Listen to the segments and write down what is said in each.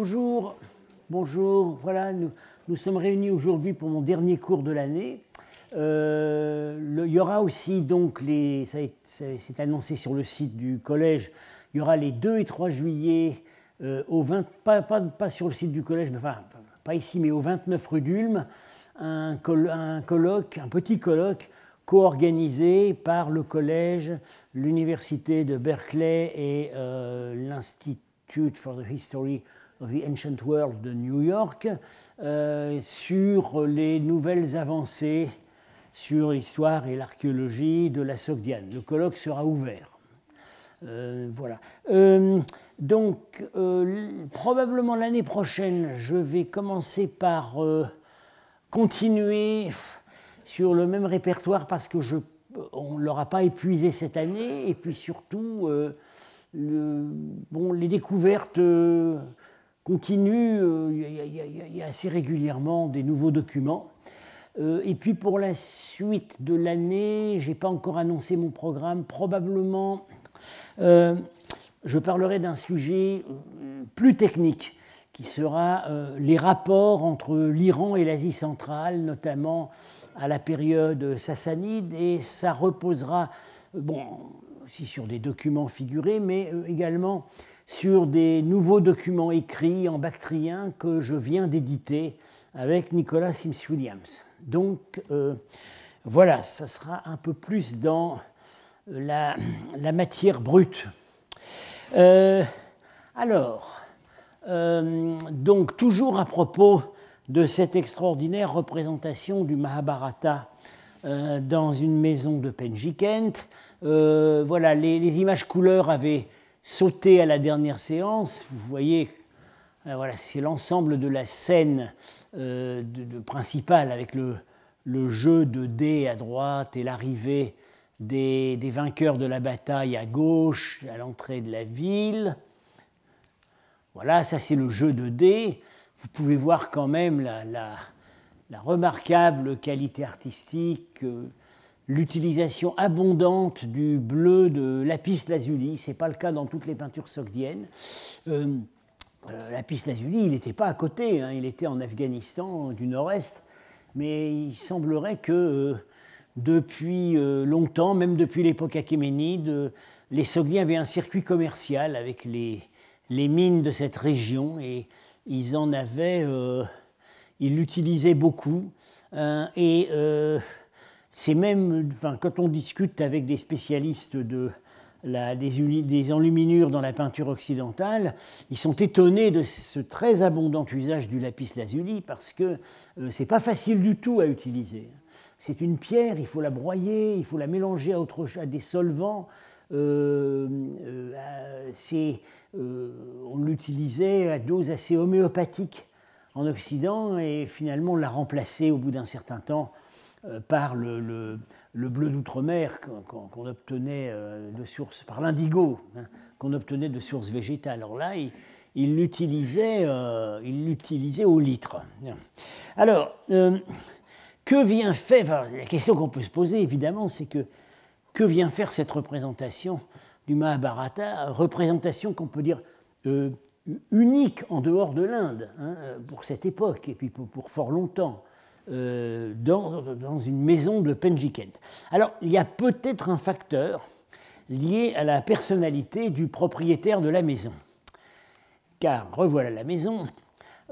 bonjour, bonjour. Voilà, nous sommes réunis aujourd'hui pour mon dernier cours de l'année. Il y aura aussi donc c'est annoncé sur le site du collège. Il y aura les 2 et 3 juillet pas sur le site du collège, mais enfin pas ici, mais au 29 rue d'Ulm, un petit colloque co-organisé par le collège, l'université de Berkeley et l'Institute for the History of the Ancient World de New York sur les nouvelles avancées sur l'histoire et l'archéologie de la Sogdiane. Le colloque sera ouvert. Voilà. Donc, probablement l'année prochaine, je vais commencer par continuer sur le même répertoire parce que on ne l'aura pas épuisé cette année, et puis surtout, les découvertes continuent, il y a assez régulièrement des nouveaux documents. Et puis pour la suite de l'année, je n'ai pas encore annoncé mon programme, probablement je parlerai d'un sujet plus technique qui sera les rapports entre l'Iran et l'Asie centrale, notamment à la période sassanide, et ça reposera aussi sur des documents figurés, mais également sur des nouveaux documents écrits en bactrien que je viens d'éditer avec Nicolas Sims-Williams. Donc voilà, ça sera un peu plus dans la matière brute. Donc toujours à propos de cette extraordinaire représentation du Mahabharata dans une maison de Penjikent, voilà, les images couleurs avaient sauté à la dernière séance. Vous voyez, voilà, c'est l'ensemble de la scène principale avec le jeu de dés à droite et l'arrivée des vainqueurs de la bataille à gauche, à l'entrée de la ville. Voilà, ça c'est le jeu de dés. Vous pouvez voir quand même la remarquable qualité artistique, l'utilisation abondante du bleu de lapis-lazuli. Ce n'est pas le cas dans toutes les peintures sogdiennes. Lapis-lazuli, il n'était pas à côté, hein, il était en Afghanistan du nord-est, mais il semblerait que depuis longtemps, même depuis l'époque achéménide, les Sogdiens avaient un circuit commercial avec les mines de cette région, et ils l'utilisaient beaucoup. C'est même, quand on discute avec des spécialistes des enluminures dans la peinture occidentale, ils sont étonnés de ce très abondant usage du lapis-lazuli parce que ce n'est pas facile du tout à utiliser. C'est une pierre, il faut la broyer, il faut la mélanger à des solvants. On l'utilisait à dose assez homéopathique en Occident, et finalement on l'a remplacé au bout d'un certain temps par le bleu d'outre-mer qu'on obtenait de source, par l'indigo, hein, qu'on obtenait de sources végétales. Alors là, il l'utilisait au litre. Alors, que vient faire, la question qu'on peut se poser évidemment, c'est que vient faire cette représentation du Mahabharata, représentation qu'on peut dire unique en dehors de l'Inde, hein, pour cette époque, et puis pour fort longtemps, dans une maison de Penjikent. Alors, il y a peut-être un facteur lié à la personnalité du propriétaire de la maison. Car, revoilà la maison,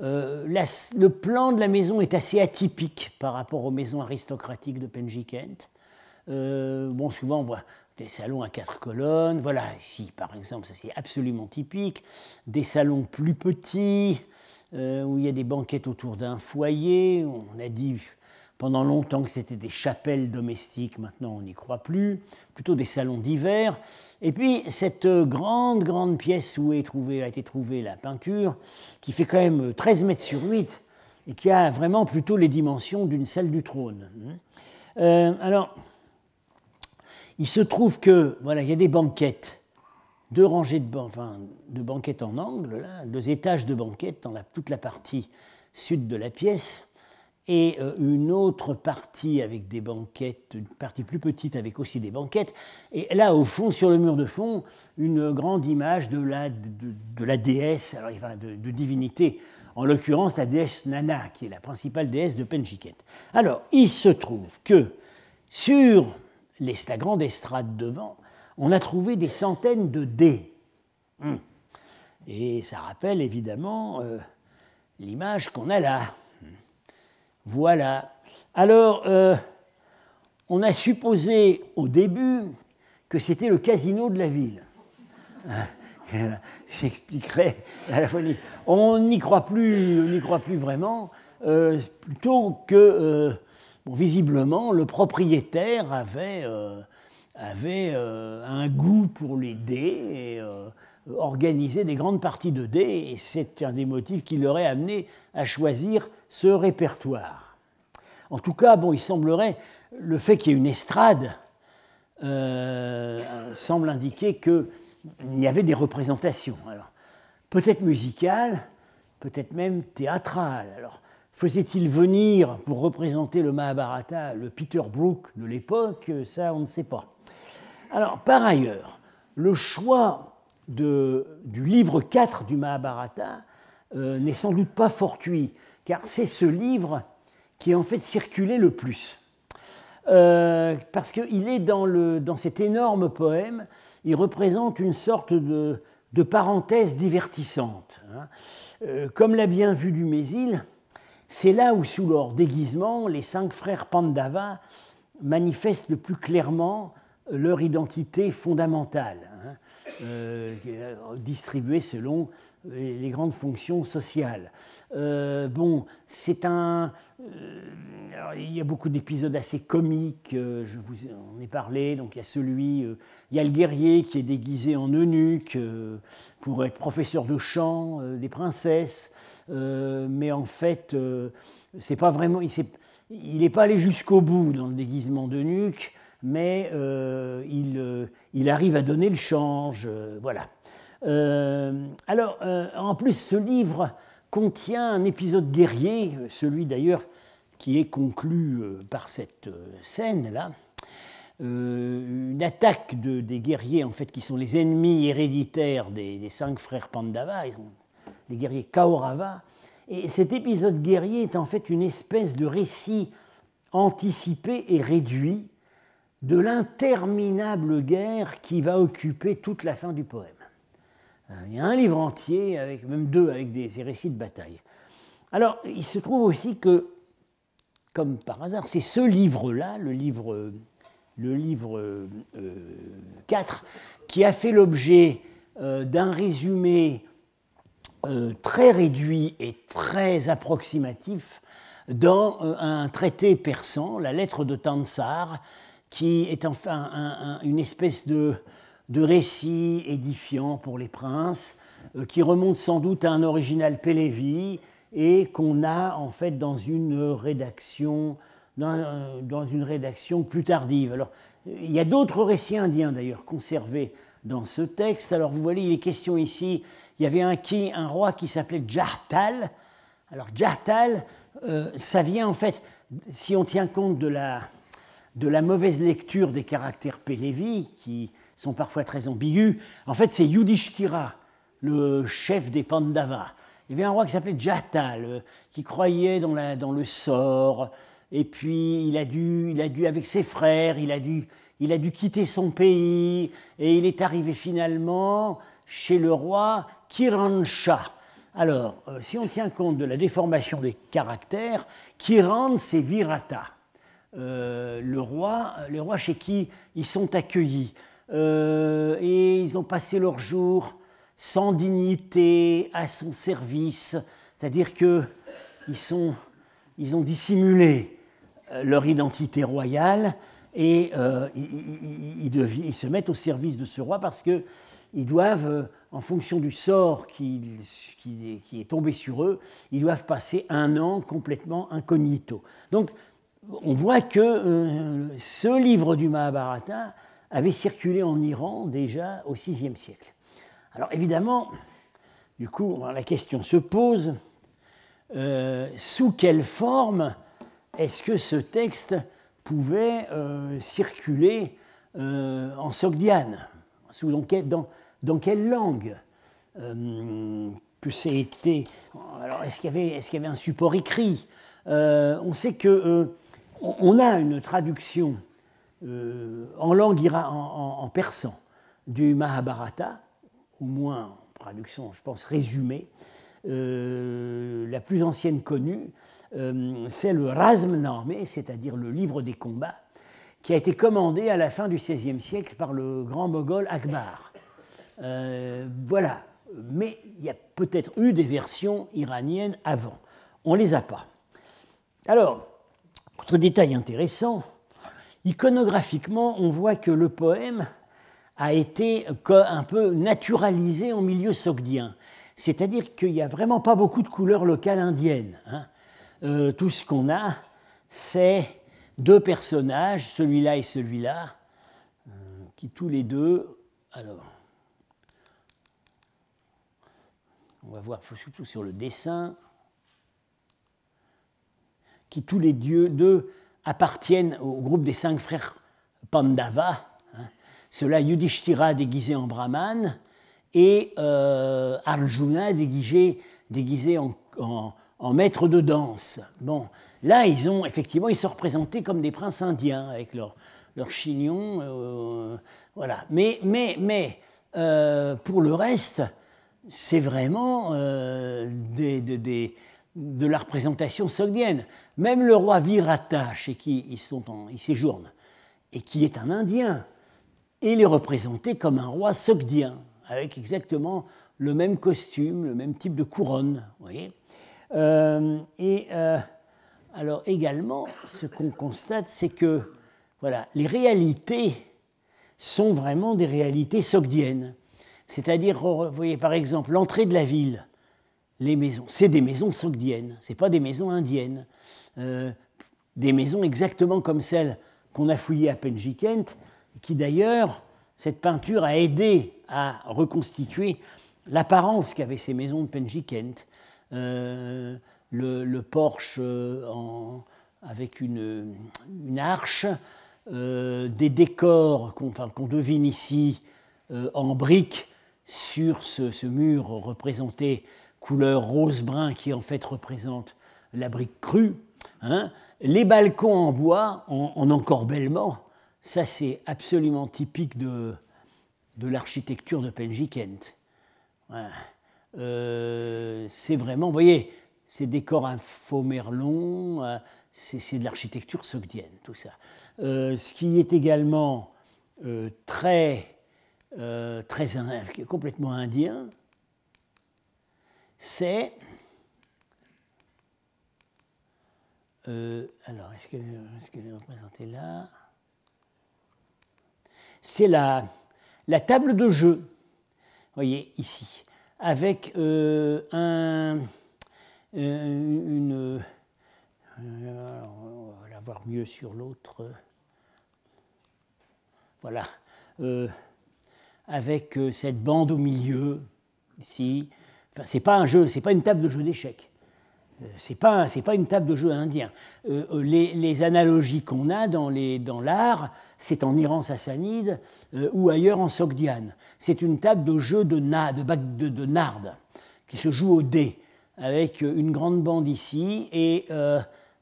le plan de la maison est assez atypique par rapport aux maisons aristocratiques de Penjikent. Souvent on voit des salons à 4 colonnes, voilà, ici par exemple, ça c'est absolument typique, des salons plus petits, où il y a des banquettes autour d'un foyer. On a dit pendant longtemps que c'était des chapelles domestiques, maintenant on n'y croit plus, plutôt des salons d'hiver. Et puis cette grande pièce où a été trouvée la peinture, qui fait quand même 13 mètres sur 8, et qui a vraiment plutôt les dimensions d'une salle du trône. Alors, il se trouve que, voilà, il y a des banquettes, 2 rangées de banquettes en angle, là, 2 étages de banquettes dans toute la partie sud de la pièce, et une autre partie avec des banquettes, une partie plus petite avec aussi des banquettes. Et là, au fond, sur le mur de fond, une grande image de la déesse, alors, enfin, de divinité, en l'occurrence la déesse Nana, qui est la principale déesse de Penjiket. Alors, il se trouve que sur la grande estrade devant, on a trouvé des centaines de dés. Et ça rappelle évidemment l'image qu'on a là. Voilà. Alors, on a supposé au début que c'était le casino de la ville. J'expliquerai à la folie. On n'y croit plus vraiment, plutôt que, visiblement, le propriétaire avait un goût pour les dés et organisait des grandes parties de dés, et c'est un des motifs qui l'aurait amené à choisir ce répertoire. En tout cas, il semblerait, le fait qu'il y ait une estrade semble indiquer qu'il y avait des représentations. Alors, peut-être musicales, peut-être même théâtrales. Alors, faisait-il venir pour représenter le Mahabharata le Peter Brook de l'époque? Ça, on ne sait pas. Alors, par ailleurs, le choix du livre 4 du Mahabharata n'est sans doute pas fortuit, car c'est ce livre qui est en fait circulé le plus. Parce qu'il est dans cet énorme poème, il représente une sorte de parenthèse divertissante. Comme l'a bien vu Dumézil, c'est là où, sous leur déguisement, les 5 frères Pandava manifestent le plus clairement leur identité fondamentale, distribuée selon les grandes fonctions sociales. C'est un... il y a beaucoup d'épisodes assez comiques, je vous en ai parlé, donc il y a il y a le guerrier qui est déguisé en eunuque pour être professeur de chant des princesses, mais en fait, c'est pas vraiment... Il n'est pas allé jusqu'au bout dans le déguisement d'eunuque, mais il arrive à donner le change, voilà. En plus, ce livre contient un épisode guerrier, celui d'ailleurs qui est conclu par cette scène-là, une attaque des guerriers, en fait, qui sont les ennemis héréditaires des 5 frères Pandava, ils sont les guerriers Kaurava, et cet épisode guerrier est en fait une espèce de récit anticipé et réduit de l'interminable guerre qui va occuper toute la fin du poème. Il y a un livre entier, même 2 avec des récits de bataille. Alors, il se trouve aussi que, comme par hasard, c'est ce livre-là, le livre 4, qui a fait l'objet d'un résumé très réduit et très approximatif dans un traité persan, la lettre de Tansar, qui est enfin une espèce de récit édifiant pour les princes, qui remonte sans doute à un original Pélévi et qu'on a en fait dans une rédaction plus tardive. Alors, il y a d'autres récits indiens d'ailleurs conservés dans ce texte. Alors vous voyez, il est question ici, il y avait un roi qui s'appelait Djartal. Alors Djartal, ça vient en fait, si on tient compte de la mauvaise lecture des caractères Pélévi, qui sont parfois très ambigus, en fait c'est Yudhishthira, le chef des Pandavas. Il y avait un roi qui s'appelait Djartal, qui croyait dans le sort, et puis il a dû avec ses frères, il a dû quitter son pays, et il est arrivé finalement chez le roi Kiransha. Alors, si on tient compte de la déformation des caractères, Kiran, c'est Virata, le roi chez qui ils sont accueillis. Et ils ont passé leur jour sans dignité, à son service, c'est-à-dire qu'ils ont dissimulé leur identité royale et ils se mettent au service de ce roi parce qu'ils doivent, en fonction du sort qui est tombé sur eux, ils doivent passer 1 an complètement incognito. Donc, on voit que ce livre du Mahabharata avait circulé en Iran déjà au VIe siècle. Alors évidemment, du coup, la question se pose, sous quelle forme est-ce que ce texte pouvait circuler en sogdiane? Dans quelle langue que c'était? Alors, est-ce qu'il y avait un support écrit? On sait que on a une traduction en langue en persan du Mahabharata, au moins traduction, je pense, résumée. La plus ancienne connue, c'est le Razmnameh, c'est-à-dire le livre des combats, qui a été commandé à la fin du XVIe siècle par le grand moghol Akbar. Voilà. Mais il y a peut-être eu des versions iraniennes avant. On ne les a pas. Alors, autre détail intéressant, iconographiquement, on voit que le poème a été un peu naturalisé en milieu sogdien. C'est-à-dire qu'il n'y a vraiment pas beaucoup de couleurs locales indiennes. Hein. Tout ce qu'on a, c'est deux personnages, celui-là et celui-là, qui tous les deux... Alors, on va voir surtout sur le dessin, qui tous les deux appartiennent au groupe des 5 frères Pandava. Hein. Ceux-là, Yudhishthira déguisé en brahmane et Arjuna déguisé en maître de danse. Bon, là, ils sont représentés comme des princes indiens avec leur chignon. Voilà. Mais pour le reste, c'est vraiment de la représentation sogdienne. Même le roi Virata, chez qui ils séjournent, et qui est un Indien, il est représenté comme un roi sogdien, avec exactement le même costume, le même type de couronne. Vous voyez. Alors également, ce qu'on constate, c'est que voilà, les réalités sont vraiment des réalités sogdiennes. C'est-à-dire, vous voyez par exemple, l'entrée de la ville, les maisons, c'est des maisons sogdiennes, ce n'est pas des maisons indiennes. Des maisons exactement comme celles qu'on a fouillées à Penjikent, qui d'ailleurs, cette peinture a aidé à reconstituer l'apparence qu'avaient ces maisons de Penjikent. Le porche avec une arche, des décors qu'on devine ici en briques sur ce mur représenté couleur rose-brun qui en fait représente la brique crue. Hein. Les balcons en bois, en encorbellement, ça c'est absolument typique de l'architecture de Penjikent. Voilà. C'est vraiment, vous voyez, ces décors à faux merlon, c'est de l'architecture sogdienne, tout ça. Ce qui est également complètement indien, c'est... alors, est-ce qu'elle est représentée là? C'est la table de jeu, vous voyez, ici, avec on va la voir mieux sur l'autre. Voilà. Avec cette bande au milieu, ici. Enfin, c'est pas un jeu, c'est pas une table de jeu d'échecs. C'est pas une table de jeu indien. Les analogies qu'on a dans l'art, c'est en Iran sassanide ou ailleurs en Sogdiane. C'est une table de jeu de narde qui se joue au dé, avec une grande bande ici et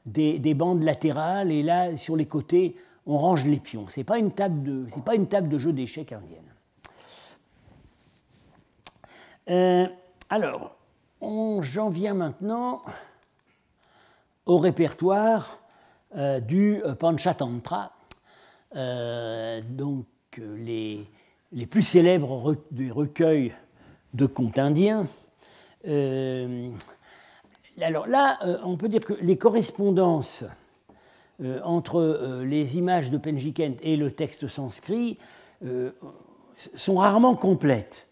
des bandes latérales, et là, sur les côtés, on range les pions. C'est pas une table de jeu d'échecs indienne. Alors, j'en viens maintenant au répertoire du Panchatantra, donc les plus célèbres des recueils de contes indiens. Alors là, on peut dire que les correspondances entre les images de Penjikent et le texte sanskrit sont rarement complètes.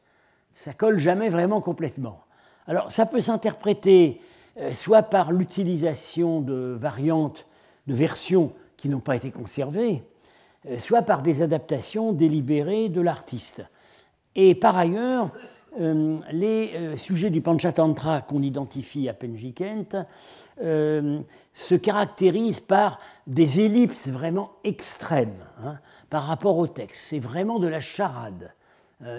Ça colle jamais vraiment complètement. Alors, ça peut s'interpréter soit par l'utilisation de variantes, de versions qui n'ont pas été conservées, soit par des adaptations délibérées de l'artiste. Et par ailleurs, les sujets du Panchatantra qu'on identifie à Penjikent se caractérisent par des ellipses vraiment extrêmes par rapport au texte. C'est vraiment de la charade.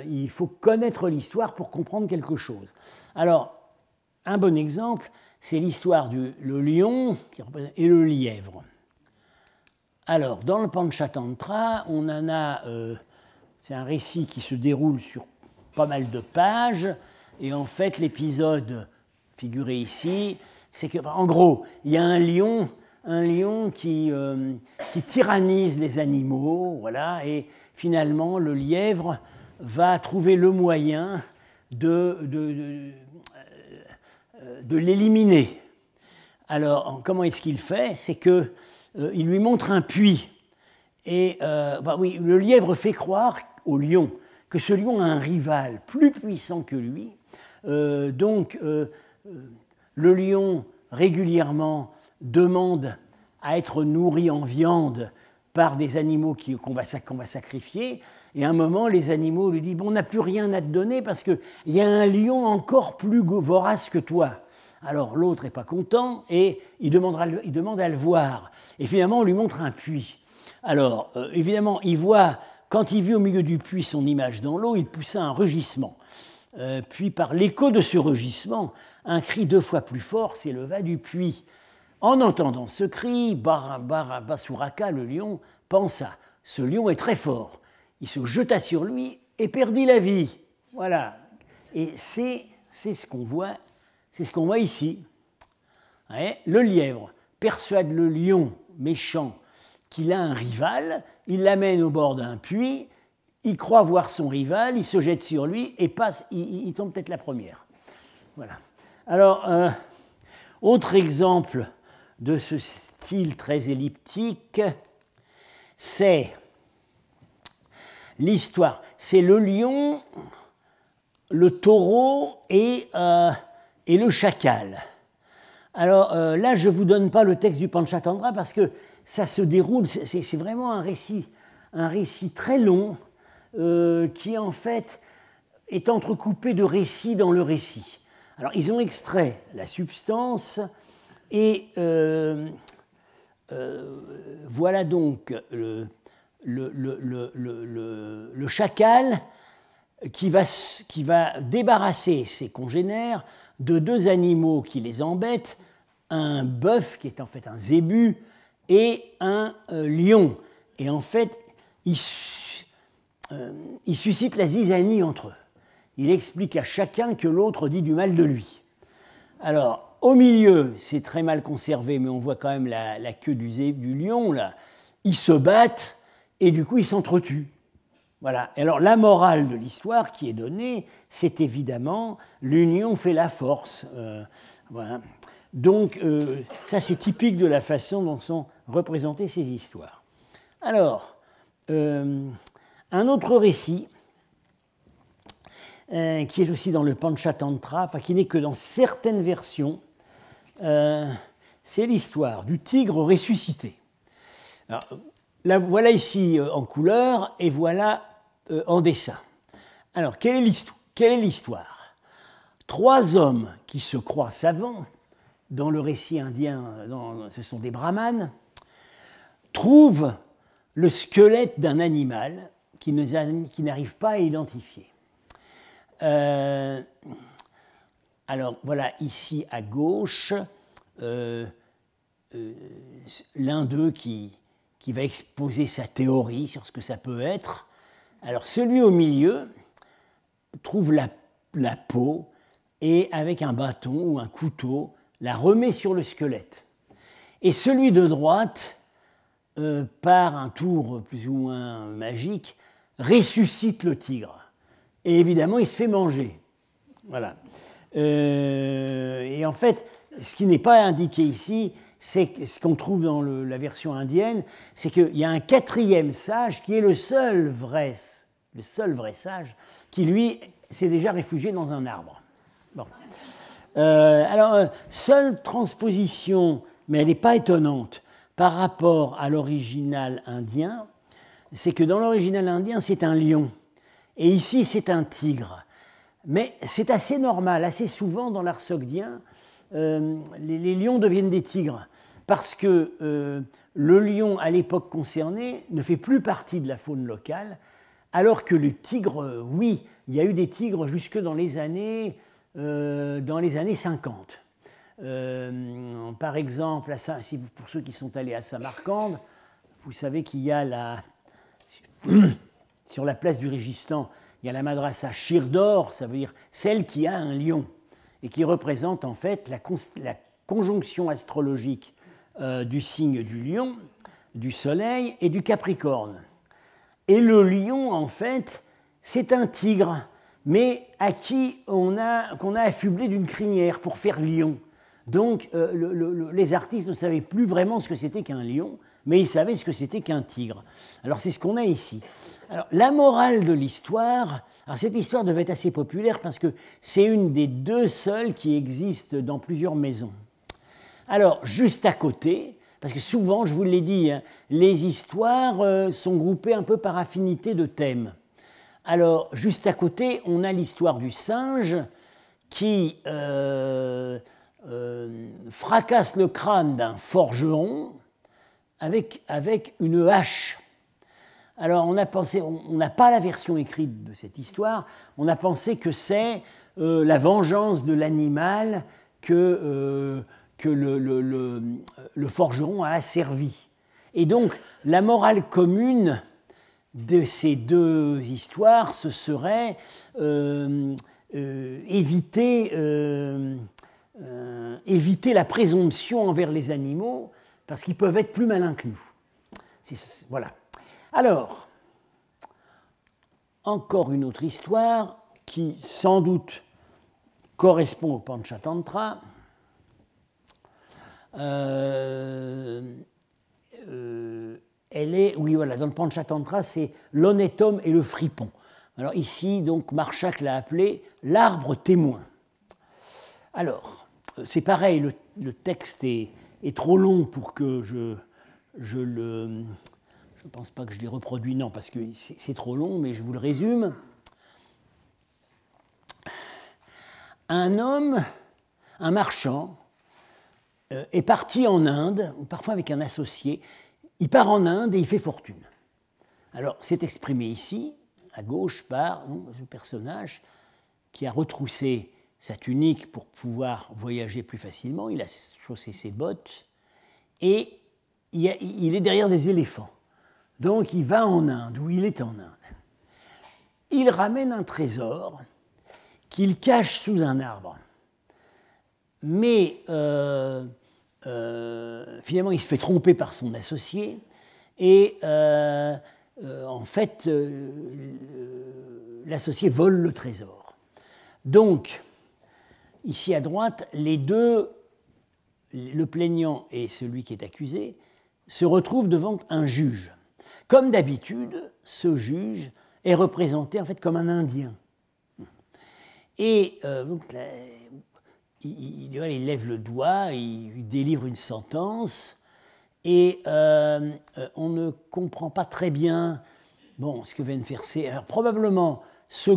Il faut connaître l'histoire pour comprendre quelque chose. Alors, un bon exemple, c'est l'histoire du lion et le lièvre. Alors, dans le Panchatantra, on en a... c'est un récit qui se déroule sur pas mal de pages, et en fait, l'épisode figuré ici, c'est que, en gros, il y a un lion qui tyrannise les animaux, voilà, et finalement, le lièvre va trouver le moyen de l'éliminer. Alors, comment est-ce qu'il fait? C'est qu'il lui montre un puits. Et oui, le lièvre fait croire au lion que ce lion a un rival plus puissant que lui. Donc, le lion régulièrement demande à être nourri en viande par des animaux qu'on va sacrifier. Et à un moment, les animaux lui disent « Bon, on n'a plus rien à te donner parce qu'il y a un lion encore plus vorace que toi. » Alors l'autre n'est pas content et il demande à le voir. Et finalement, on lui montre un puits. Alors, évidemment, quand il vit au milieu du puits son image dans l'eau, il poussa un rugissement. Puis, par l'écho de ce rugissement, un cri 2 fois plus fort s'éleva du puits. En entendant ce cri, Basuraka, le lion, pensa « Ce lion est très fort ». Il se jeta sur lui et perdit la vie. Voilà. Et c'est ce qu'on voit, ici. Ouais, le lièvre persuade le lion méchant qu'il a un rival, il l'amène au bord d'un puits, il croit voir son rival, il se jette sur lui et il tombe peut-être la première. Voilà. Alors, autre exemple de ce style très elliptique, c'est l'histoire. C'est le lion, le taureau et le chacal. Alors là, je ne vous donne pas le texte du Panchatantra parce que ça se déroule, c'est vraiment un récit très long qui en fait est entrecoupé de récits dans le récit. Alors ils ont extrait la substance et voilà donc le chacal qui va débarrasser ses congénères de 2 animaux qui les embêtent, un bœuf qui est en fait un zébu et un lion. Et en fait, il suscite la zizanie entre eux. Il explique à chacun que l'autre dit du mal de lui. Alors, au milieu, c'est très mal conservé, mais on voit quand même la queue du lion, là. Ils se battent et du coup, ils s'entretuent. Voilà. Alors, la morale de l'histoire qui est donnée, c'est évidemment l'union fait la force. Voilà. Donc, ça, c'est typique de la façon dont sont représentées ces histoires. Alors, un autre récit, qui est aussi dans le Panchatantra, enfin, qui n'est que dans certaines versions, c'est l'histoire du tigre ressuscité. Alors, voilà ici en couleur et voilà en dessin. Alors, quelle est l'histoire? 3 hommes qui se croient savants, dans le récit indien, ce sont des brahmanes, trouvent le squelette d'un animal qu'ils n'arrivent pas à identifier. Alors, voilà, ici à gauche, l'un d'eux qui va exposer sa théorie sur ce que ça peut être. Alors, celui au milieu trouve la peau et, avec un bâton ou un couteau, la remet sur le squelette. Et celui de droite, par un tour plus ou moins magique, ressuscite le tigre. Et évidemment, il se fait manger. Voilà. Et en fait, ce qui n'est pas indiqué ici, c'est ce qu'on trouve dans la version indienne, c'est qu'il y a un 4e sage qui est le seul vrai sage, qui lui s'est déjà réfugié dans un arbre. Bon. Alors, seule transposition, mais elle n'est pas étonnante, par rapport à l'original indien, c'est que dans l'original indien, c'est un lion. Et ici, c'est un tigre. Mais c'est assez normal, assez souvent dans l'art sogdien, les lions deviennent des tigres, parce que le lion, à l'époque concernée, ne fait plus partie de la faune locale, alors que le tigre, oui, il y a eu des tigres jusque dans les années 50. Par exemple, pour ceux qui sont allés à Samarcande, vous savez qu'il y a sur la place du Régistan, il y a la madrasa Shir d'or, ça veut dire celle qui a un lion, et qui représente en fait la conjonction astrologique du signe du lion, du soleil et du Capricorne. Et le lion, en fait, c'est un tigre, mais à qui qu'on a affublé d'une crinière pour faire lion. Donc les artistes ne savaient plus vraiment ce que c'était qu'un lion, mais ils savaient ce que c'était qu'un tigre. Alors c'est ce qu'on a ici. Alors la morale de l'histoire, alors cette histoire devait être assez populaire parce que c'est une des deux seules qui existent dans plusieurs maisons. Alors juste à côté, parce que souvent, je vous l'ai dit, hein, les histoires sont groupées un peu par affinité de thèmes. Alors juste à côté, on a l'histoire du singe qui fracasse le crâne d'un forgeron avec une hache. Alors on n'a pas la version écrite de cette histoire, on a pensé que c'est la vengeance de l'animal que le forgeron a asservi. Et donc la morale commune de ces deux histoires, ce serait éviter la présomption envers les animaux, parce qu'ils peuvent être plus malins que nous. Voilà. Alors, encore une autre histoire qui, sans doute, correspond au Panchatantra. Oui, voilà, dans le Panchatantra, c'est l'honnête homme et le fripon. Alors ici, donc, Marchak l'a appelé l'arbre témoin. Alors, c'est pareil, le texte est trop long pour que je ne pense pas que je l'ai reproduit, non, parce que c'est trop long, mais je vous le résume. Un marchand, est parti en Inde, ou parfois avec un associé. Il part en Inde et il fait fortune. Alors, c'est exprimé ici, à gauche, par ce personnage qui a retroussé sa tunique pour pouvoir voyager plus facilement. Il a chaussé ses bottes et il est derrière des éléphants. Donc, il va en Inde, ou il est en Inde. Il ramène un trésor qu'il cache sous un arbre. Mais finalement, il se fait tromper par son associé et en fait, l'associé vole le trésor. Donc, ici à droite, les deux, le plaignant et celui qui est accusé, se retrouvent devant un juge. Comme d'habitude, ce juge est représenté en fait comme un Indien. Et donc, il lève le doigt, il délivre une sentence, et on ne comprend pas très bien ce que vient de faire. Alors, probablement, ce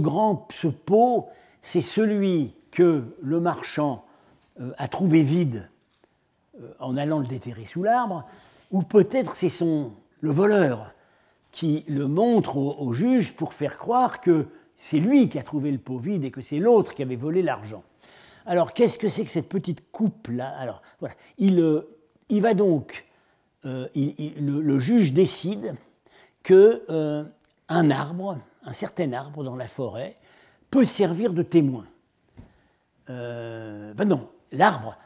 pot, c'est celui que le marchand a trouvé vide en allant le déterrer sous l'arbre, ou peut-être c'est le voleur qui le montre au juge pour faire croire que c'est lui qui a trouvé le pot vide et que c'est l'autre qui avait volé l'argent. Alors, qu'est-ce que c'est que cette petite coupe-là? Alors, voilà. Il va donc, le juge décide qu'un arbre, un certain arbre dans la forêt, peut servir de témoin. Non, l'arbre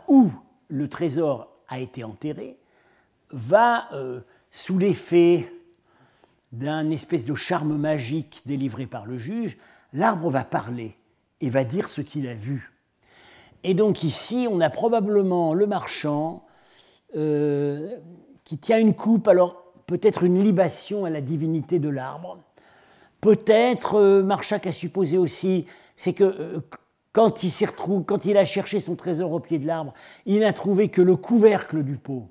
où le trésor a été enterré va, sous l'effet d'un espèce de charme magique délivré par le juge, l'arbre va parler et va dire ce qu'il a vu. Et donc ici, on a probablement le marchand qui tient une coupe, alors peut-être une libation à la divinité de l'arbre. Peut-être, Marchak a supposé aussi, c'est que quand il a cherché son trésor au pied de l'arbre, il n'a trouvé que le couvercle du pot,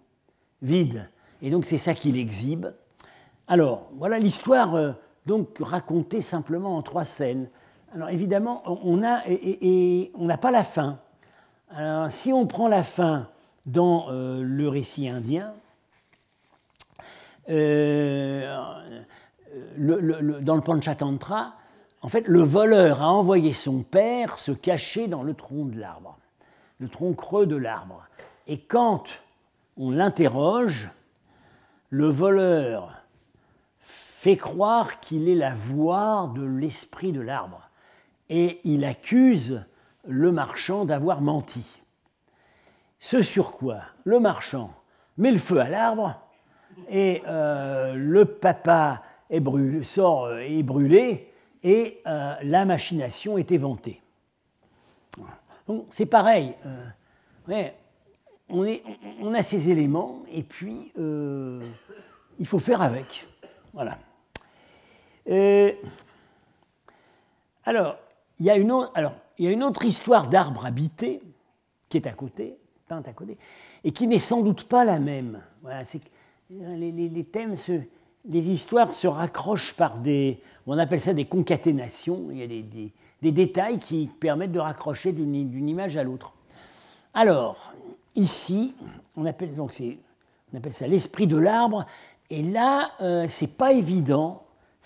vide. Et donc c'est ça qu'il exhibe. Alors, voilà l'histoire donc racontée simplement en 3 scènes. Alors évidemment, on n'a pas la fin. Alors, si on prend la fin dans le récit indien, dans le Panchatantra, en fait, le voleur a envoyé son père se cacher dans le tronc de l'arbre, le tronc creux de l'arbre. Et quand on l'interroge, le voleur fait croire qu'il est la voix de l'esprit de l'arbre. Et il accuse le marchand d'avoir menti. Ce sur quoi le marchand met le feu à l'arbre et le papa est brûlé et la machination est éventée. Donc c'est pareil. On a ces éléments et puis il faut faire avec. Voilà. Alors, il y a une autre histoire d'arbre habité qui est à côté, peinte à côté, et qui n'est sans doute pas la même. Voilà, les thèmes, les histoires se raccrochent par on appelle ça des concaténations. Il y a des détails qui permettent de raccrocher d'une image à l'autre. Alors, ici, on appelle ça l'esprit de l'arbre, et là, c'est pas évident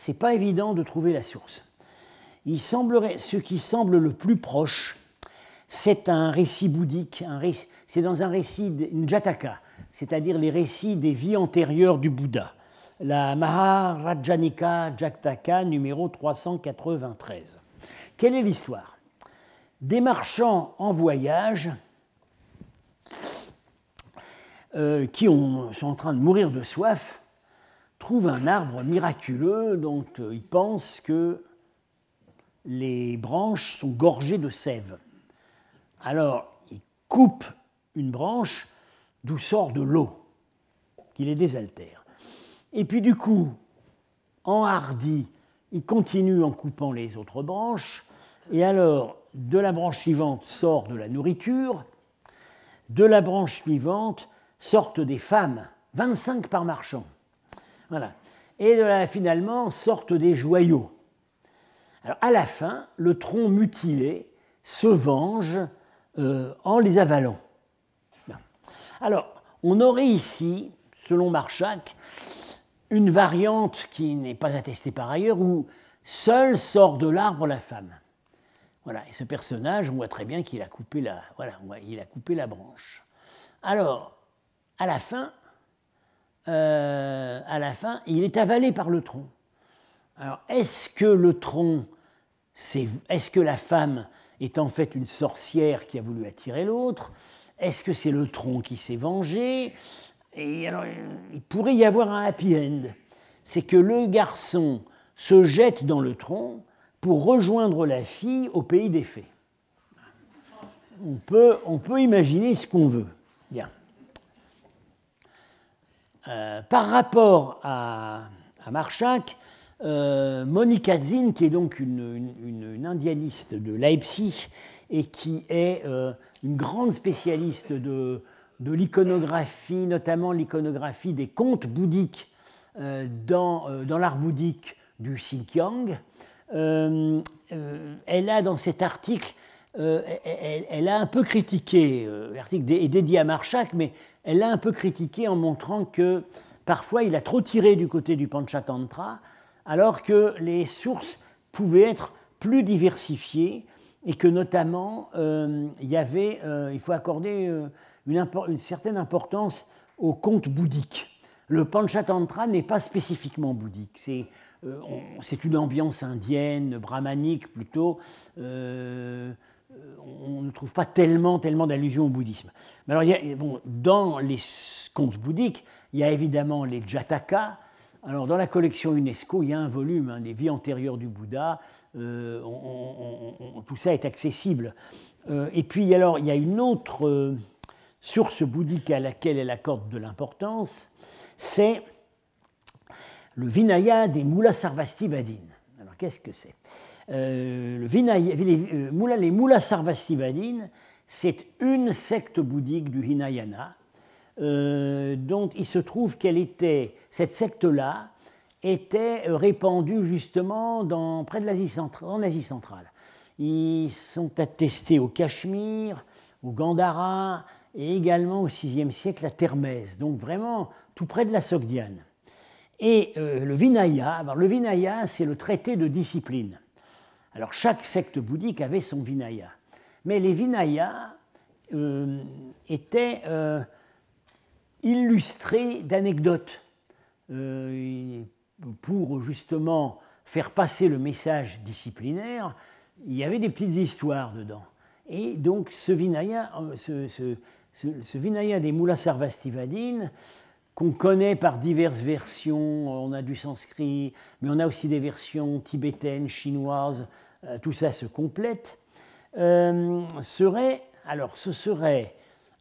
de trouver la source. Ce qui semble le plus proche, c'est un récit bouddhique, c'est dans un récit, une jataka, c'est-à-dire les récits des vies antérieures du Bouddha, la Maharajanika Jataka numéro 393. Quelle est l'histoire? Des marchands en voyage qui sont en train de mourir de soif trouvent un arbre miraculeux dont ils pensent que les branches sont gorgées de sève. Alors, ils coupent une branche d'où sort de l'eau, qui les désaltère. Et puis du coup, enhardis, ils continuent en coupant les autres branches, et alors, de la branche suivante sort de la nourriture, de la branche suivante sortent des femmes, 25 par marchand. Voilà. Et finalement sortent des joyaux. Alors, à la fin, le tronc mutilé se venge en les avalant. Bien. Alors, on aurait ici, selon Marchak, une variante qui n'est pas attestée par ailleurs, où seule sort de l'arbre la femme. Voilà. Et ce personnage, on voit très bien qu'il a coupé la branche. Alors, à la fin, il est avalé par le tronc. Alors, est-ce que la femme est en fait une sorcière qui a voulu attirer l'autre? Est-ce que c'est le tronc qui s'est vengé? Et alors, il pourrait y avoir un happy end. C'est que le garçon se jette dans le tronc pour rejoindre la fille au pays des fées. On peut imaginer ce qu'on veut. Bien. Par rapport à Marchak, Monica Zinn, qui est donc une indianiste de Leipzig et qui est une grande spécialiste de l'iconographie, notamment l'iconographie des contes bouddhiques dans l'art bouddhique du Xinjiang, elle a dans cet article, elle a un peu critiqué, l'article est dédié à Marchak, mais elle l'a un peu critiqué en montrant que parfois il a trop tiré du côté du Panchatantra, alors que les sources pouvaient être plus diversifiées et que notamment il faut accorder une certaine importance aux contes bouddhiques. Le Panchatantra n'est pas spécifiquement bouddhique, c'est une ambiance indienne, brahmanique plutôt. On ne trouve pas tellement d'allusions au bouddhisme. Mais alors, dans les contes bouddhiques, il y a évidemment les Jataka. Alors, dans la collection UNESCO, il y a un volume, des vies antérieures du Bouddha. Tout ça est accessible. Et puis, alors, il y a une autre source bouddhique à laquelle elle accorde de l'importance, c'est le Vinaya des Mula Sarvastivadin. Alors, qu'est-ce que c'est? Les Mula Sarvastivadin, c'est une secte bouddhique du Hinayana, dont il se trouve cette secte-là était répandue justement près de l'Asie centrale, Ils sont attestés au Cachemire, au Gandhara et également au VIe siècle à Termès, donc vraiment tout près de la Sogdiane. Et le Vinaya, c'est le traité de discipline. Alors chaque secte bouddhique avait son Vinaya, mais les Vinayas étaient illustrés d'anecdotes pour justement faire passer le message disciplinaire. Il y avait des petites histoires dedans. Et donc ce Vinaya des Mullas Sarvastivadin, qu'on connaît par diverses versions, on a du sanskrit, mais on a aussi des versions tibétaines, chinoises, tout ça se complète, ce serait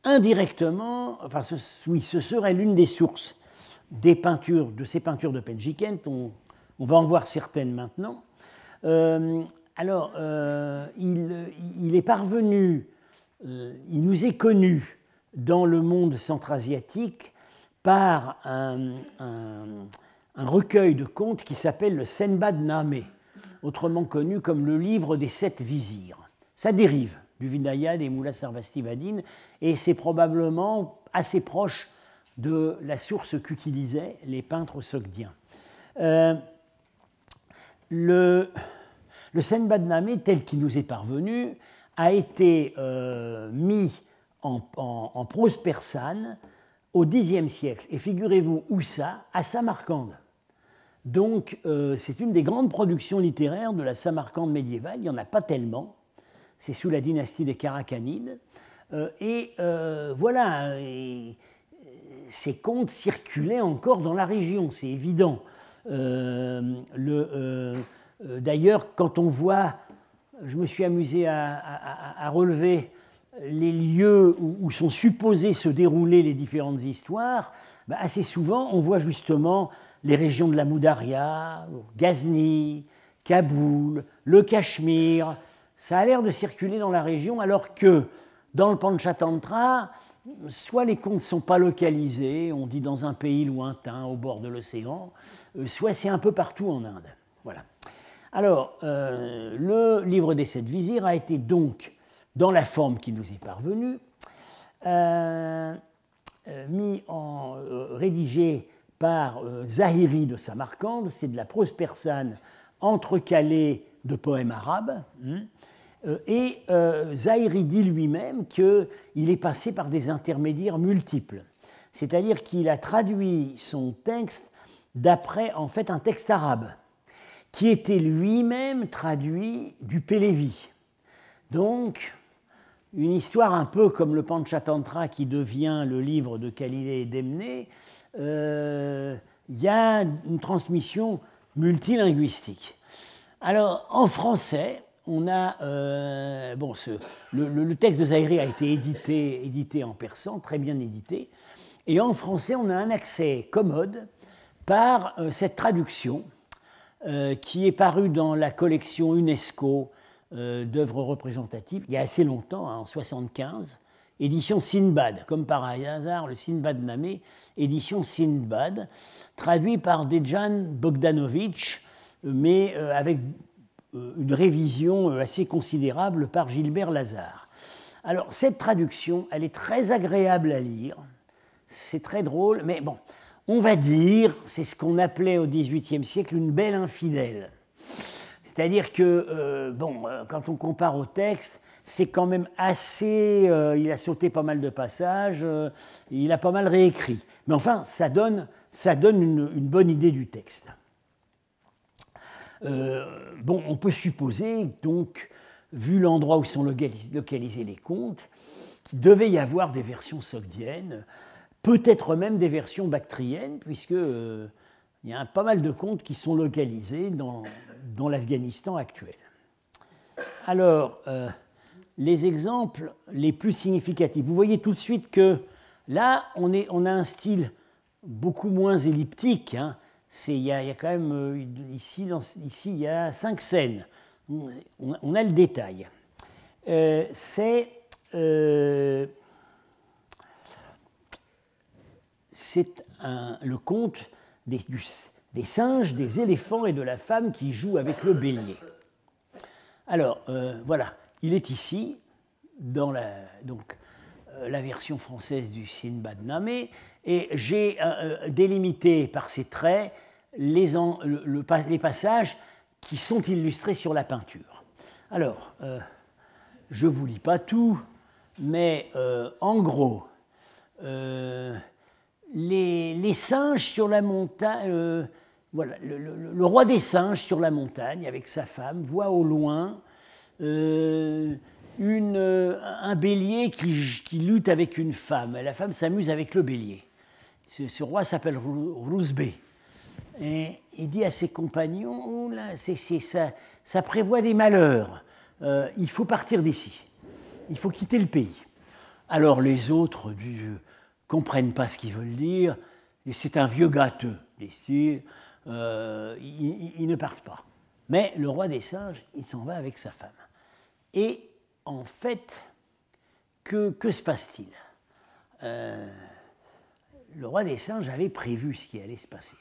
indirectement, enfin ce serait l'une des sources de ces peintures de Penjikent, on va en voir certaines maintenant. Il est parvenu, il nous est connu dans le monde centra-asiatique par un recueil de contes qui s'appelle le Senbad Name, autrement connu comme le livre des 7 vizirs. Ça dérive du Vinaya des Mullas Sarvastivadin et c'est probablement assez proche de la source qu'utilisaient les peintres sogdiens. Le Senbad Name, tel qu'il nous est parvenu, a été mis en prose persane au Xe siècle. Et figurez-vous où ça? À Samarcande. Donc c'est une des grandes productions littéraires de la Samarcande médiévale. Il n'y en a pas tellement. C'est sous la dynastie des Karakhanides. Voilà, ces contes circulaient encore dans la région, c'est évident. D'ailleurs, quand on voit, je me suis amusé à relever les lieux où sont supposées se dérouler les différentes histoires, assez souvent on voit justement les régions de la Moudaria, Ghazni, Kaboul, le Cachemire. Ça a l'air de circuler dans la région, alors que dans le Panchatantra, soit les contes ne sont pas localisés, on dit dans un pays lointain au bord de l'océan, soit c'est un peu partout en Inde. Voilà. Alors, le livre des 7 vizirs a été donc, dans la forme qui nous est parvenue, rédigé par Zahiri de Samarcande, c'est de la prose persane entrecalée de poèmes arabes. Et Zahiri dit lui-même qu'il est passé par des intermédiaires multiples. C'est-à-dire qu'il a traduit son texte d'après, en fait, un texte arabe, qui était lui-même traduit du Pélévi. Donc, une histoire un peu comme le Panchatantra qui devient le livre de Galilée et d'Emné, il y a une transmission multilinguistique. Alors, en français, on a, le texte de Zahiri a été édité en persan, très bien édité, et en français, on a un accès commode par cette traduction qui est parue dans la collection UNESCO d'œuvres représentatives, il y a assez longtemps, en 1975, édition Sinbad, comme par hasard, le Sinbad Name, édition Sinbad, traduit par Dejan Bogdanovic, mais avec une révision assez considérable par Gilbert Lazare. Alors, cette traduction, elle est très agréable à lire, c'est très drôle, mais bon, on va dire, c'est ce qu'on appelait au XVIIIe siècle une belle infidèle. C'est-à-dire que, quand on compare au texte, c'est quand même assez... il a sauté pas mal de passages, il a pas mal réécrit. Mais enfin, ça donne une bonne idée du texte. On peut supposer, donc, vu l'endroit où sont localisés les contes, qu'il devait y avoir des versions sogdiennes, peut-être même des versions bactriennes, puisqu'il y a pas mal de contes qui sont localisés dans l'Afghanistan actuel. Alors, les exemples les plus significatifs. Vous voyez tout de suite que là, on a un style beaucoup moins elliptique. Hein. Il y a quand même, ici, il y a 5 scènes. On a le détail. C'est le conte des singes, des éléphants et de la femme qui joue avec le bélier. Alors, voilà, il est ici, dans la version française du Sinbad-Nameh, et j'ai délimité par ces traits les passages qui sont illustrés sur la peinture. Alors, je ne vous lis pas tout, mais en gros, les singes sur la montagne, voilà, le roi des singes sur la montagne avec sa femme voit au loin un bélier qui lutte avec une femme. Et la femme s'amuse avec le bélier. Ce roi s'appelle Rouzbé. Et il dit à ses compagnons, oh là, ça prévoit des malheurs. Il faut partir d'ici. Il faut quitter le pays. Alors les autres ne comprennent pas ce qu'ils veulent dire. Et c'est un vieux gâteux, disent-ils. Ils ne partent pas. Mais le roi des singes, il s'en va avec sa femme. Et en fait, que se passe-t-il? Le roi des singes avait prévu ce qui allait se passer.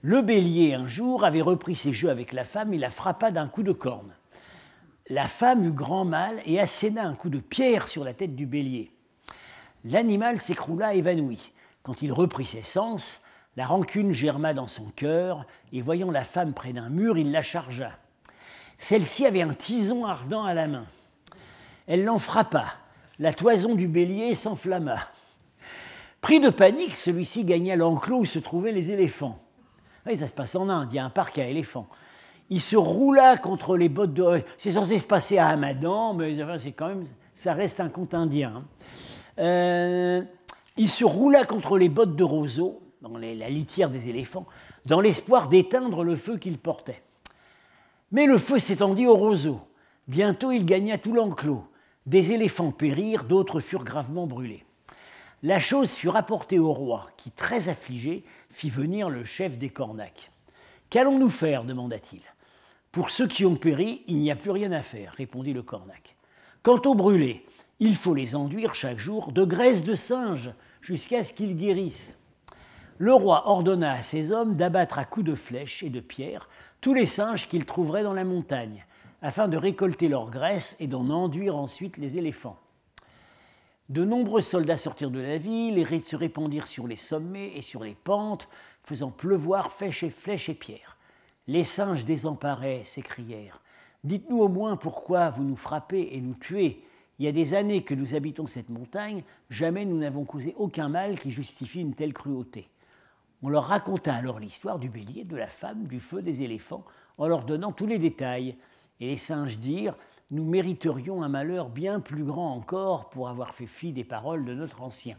Le bélier, un jour, avait repris ses jeux avec la femme et la frappa d'un coup de corne. La femme eut grand mal et asséna un coup de pierre sur la tête du bélier. L'animal s'écroula évanoui. Quand il reprit ses sens, la rancune germa dans son cœur, et voyant la femme près d'un mur, il la chargea. Celle-ci avait un tison ardent à la main. Elle l'en frappa. La toison du bélier s'enflamma. Pris de panique, celui-ci gagna l'enclos où se trouvaient les éléphants. Oui, ça se passe en Inde, il y a un parc à éléphants. Il se roula contre les bottes de... C'est censé se passer à Hamadan, mais c'est quand même, ça reste un conte indien. Il se roula contre les bottes de roseaux, dans la litière des éléphants, dans l'espoir d'éteindre le feu qu'il portait. Mais le feu s'étendit aux roseaux. Bientôt, il gagna tout l'enclos. Des éléphants périrent, d'autres furent gravement brûlés. La chose fut rapportée au roi, qui, très affligé, fit venir le chef des Cornaques. « Qu'allons-nous faire » demanda-t-il. « Pour ceux qui ont péri, il n'y a plus rien à faire » répondit le Cornac. « Quant aux brûlés, il faut les enduire chaque jour de graisse de singe jusqu'à ce qu'ils guérissent. » Le roi ordonna à ses hommes d'abattre à coups de flèches et de pierres tous les singes qu'ils trouveraient dans la montagne, afin de récolter leur graisse et d'en enduire ensuite les éléphants. De nombreux soldats sortirent de la ville et se répandirent sur les sommets et sur les pentes, faisant pleuvoir flèches et pierres. Les singes désemparés s'écrièrent « Dites-nous au moins pourquoi vous nous frappez et nous tuez. Il y a des années que nous habitons cette montagne, jamais nous n'avons causé aucun mal qui justifie une telle cruauté. » On leur raconta alors l'histoire du bélier, de la femme, du feu, des éléphants, en leur donnant tous les détails. Et les singes dirent « Nous mériterions un malheur bien plus grand encore pour avoir fait fi des paroles de notre ancien. »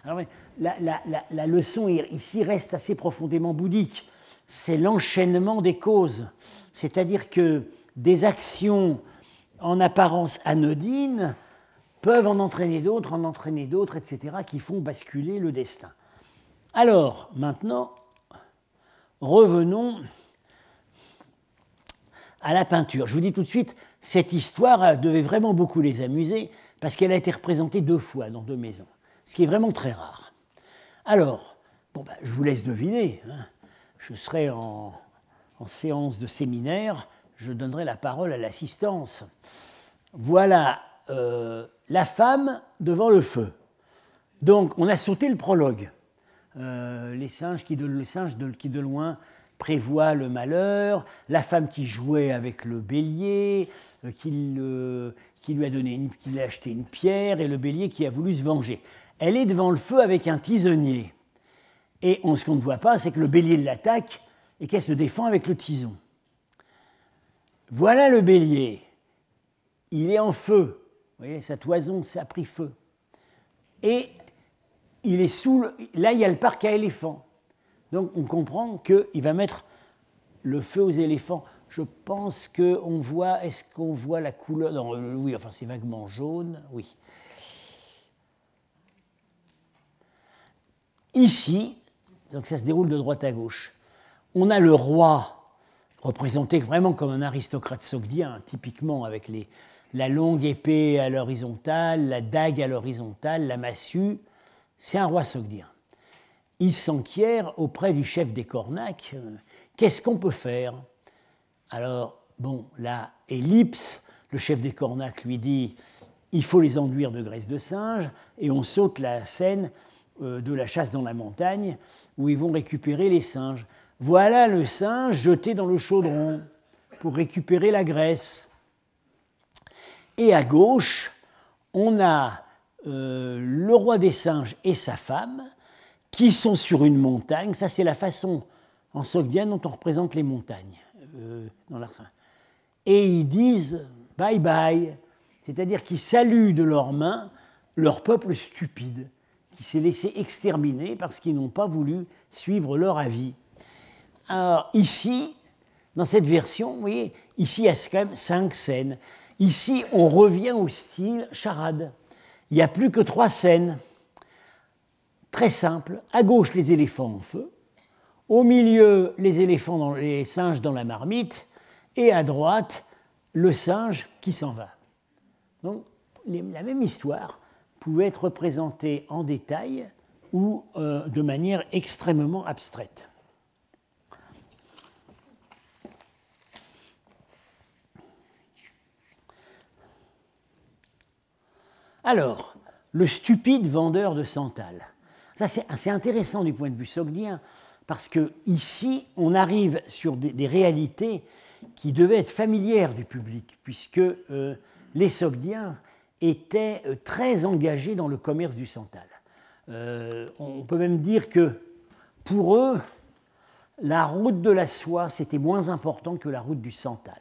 Alors, la leçon ici reste assez profondément bouddhique. C'est l'enchaînement des causes. C'est-à-dire que des actions en apparence anodines peuvent en entraîner d'autres, etc., qui font basculer le destin. Alors, maintenant, revenons à la peinture. Je vous dis tout de suite, cette histoire devait vraiment beaucoup les amuser parce qu'elle a été représentée 2 fois dans 2 maisons, ce qui est vraiment très rare. Alors, je vous laisse deviner. Je serai en séance de séminaire, je donnerai la parole à l'assistance. Voilà la femme devant le feu. Donc, on a sauté le prologue. Les singes qui de loin prévoient le malheur, la femme qui jouait avec le bélier, qui lui a acheté une pierre, et le bélier qui a voulu se venger. Elle est devant le feu avec un tisonnier. Et ce qu'on ne voit pas, c'est que le bélier l'attaque et qu'elle se défend avec le tison. Voilà le bélier. Il est en feu. Vous voyez, sa toison, ça a pris feu. Et il est là, il y a le parc à éléphants. Donc, on comprend qu'il va mettre le feu aux éléphants. Je pense qu'on voit... Est-ce qu'on voit la couleur? Non, oui, enfin, c'est vaguement jaune. Oui. Ici, donc ça se déroule de droite à gauche, on a le roi représenté vraiment comme un aristocrate sogdien, typiquement avec la longue épée à l'horizontale, la dague à l'horizontale, la massue. C'est un roi sogdien. Il s'enquiert auprès du chef des Cornaques. Qu'est-ce qu'on peut faire? Alors, bon, là, Ellipse, le chef des Cornaques, lui dit il faut les enduire de graisse de singe, et on saute la scène de la chasse dans la montagne, où ils vont récupérer les singes. Voilà le singe jeté dans le chaudron pour récupérer la graisse. Et à gauche, on a le roi des singes et sa femme qui sont sur une montagne. Ça, c'est la façon en sogdien dont on représente les montagnes dans l'art. Et ils disent bye bye, c'est-à-dire qu'ils saluent de leurs mains leur peuple stupide qui s'est laissé exterminer parce qu'ils n'ont pas voulu suivre leur avis. Alors ici, dans cette version, vous voyez, ici il y a quand même 5 scènes. Ici, on revient au style charade. Il n'y a plus que 3 scènes. Très simple. À gauche, les éléphants en feu. Au milieu, les singes dans la marmite. Et à droite, le singe qui s'en va. Donc, la même histoire pouvait être représentée en détail ou de manière extrêmement abstraite. Alors, le stupide vendeur de santal. Ça, c'est intéressant du point de vue sogdien, parce qu'ici, on arrive sur des réalités qui devaient être familières du public, puisque les sogdiens étaient très engagés dans le commerce du santal. On peut même dire que, pour eux, la route de la soie, c'était moins important que la route du santal.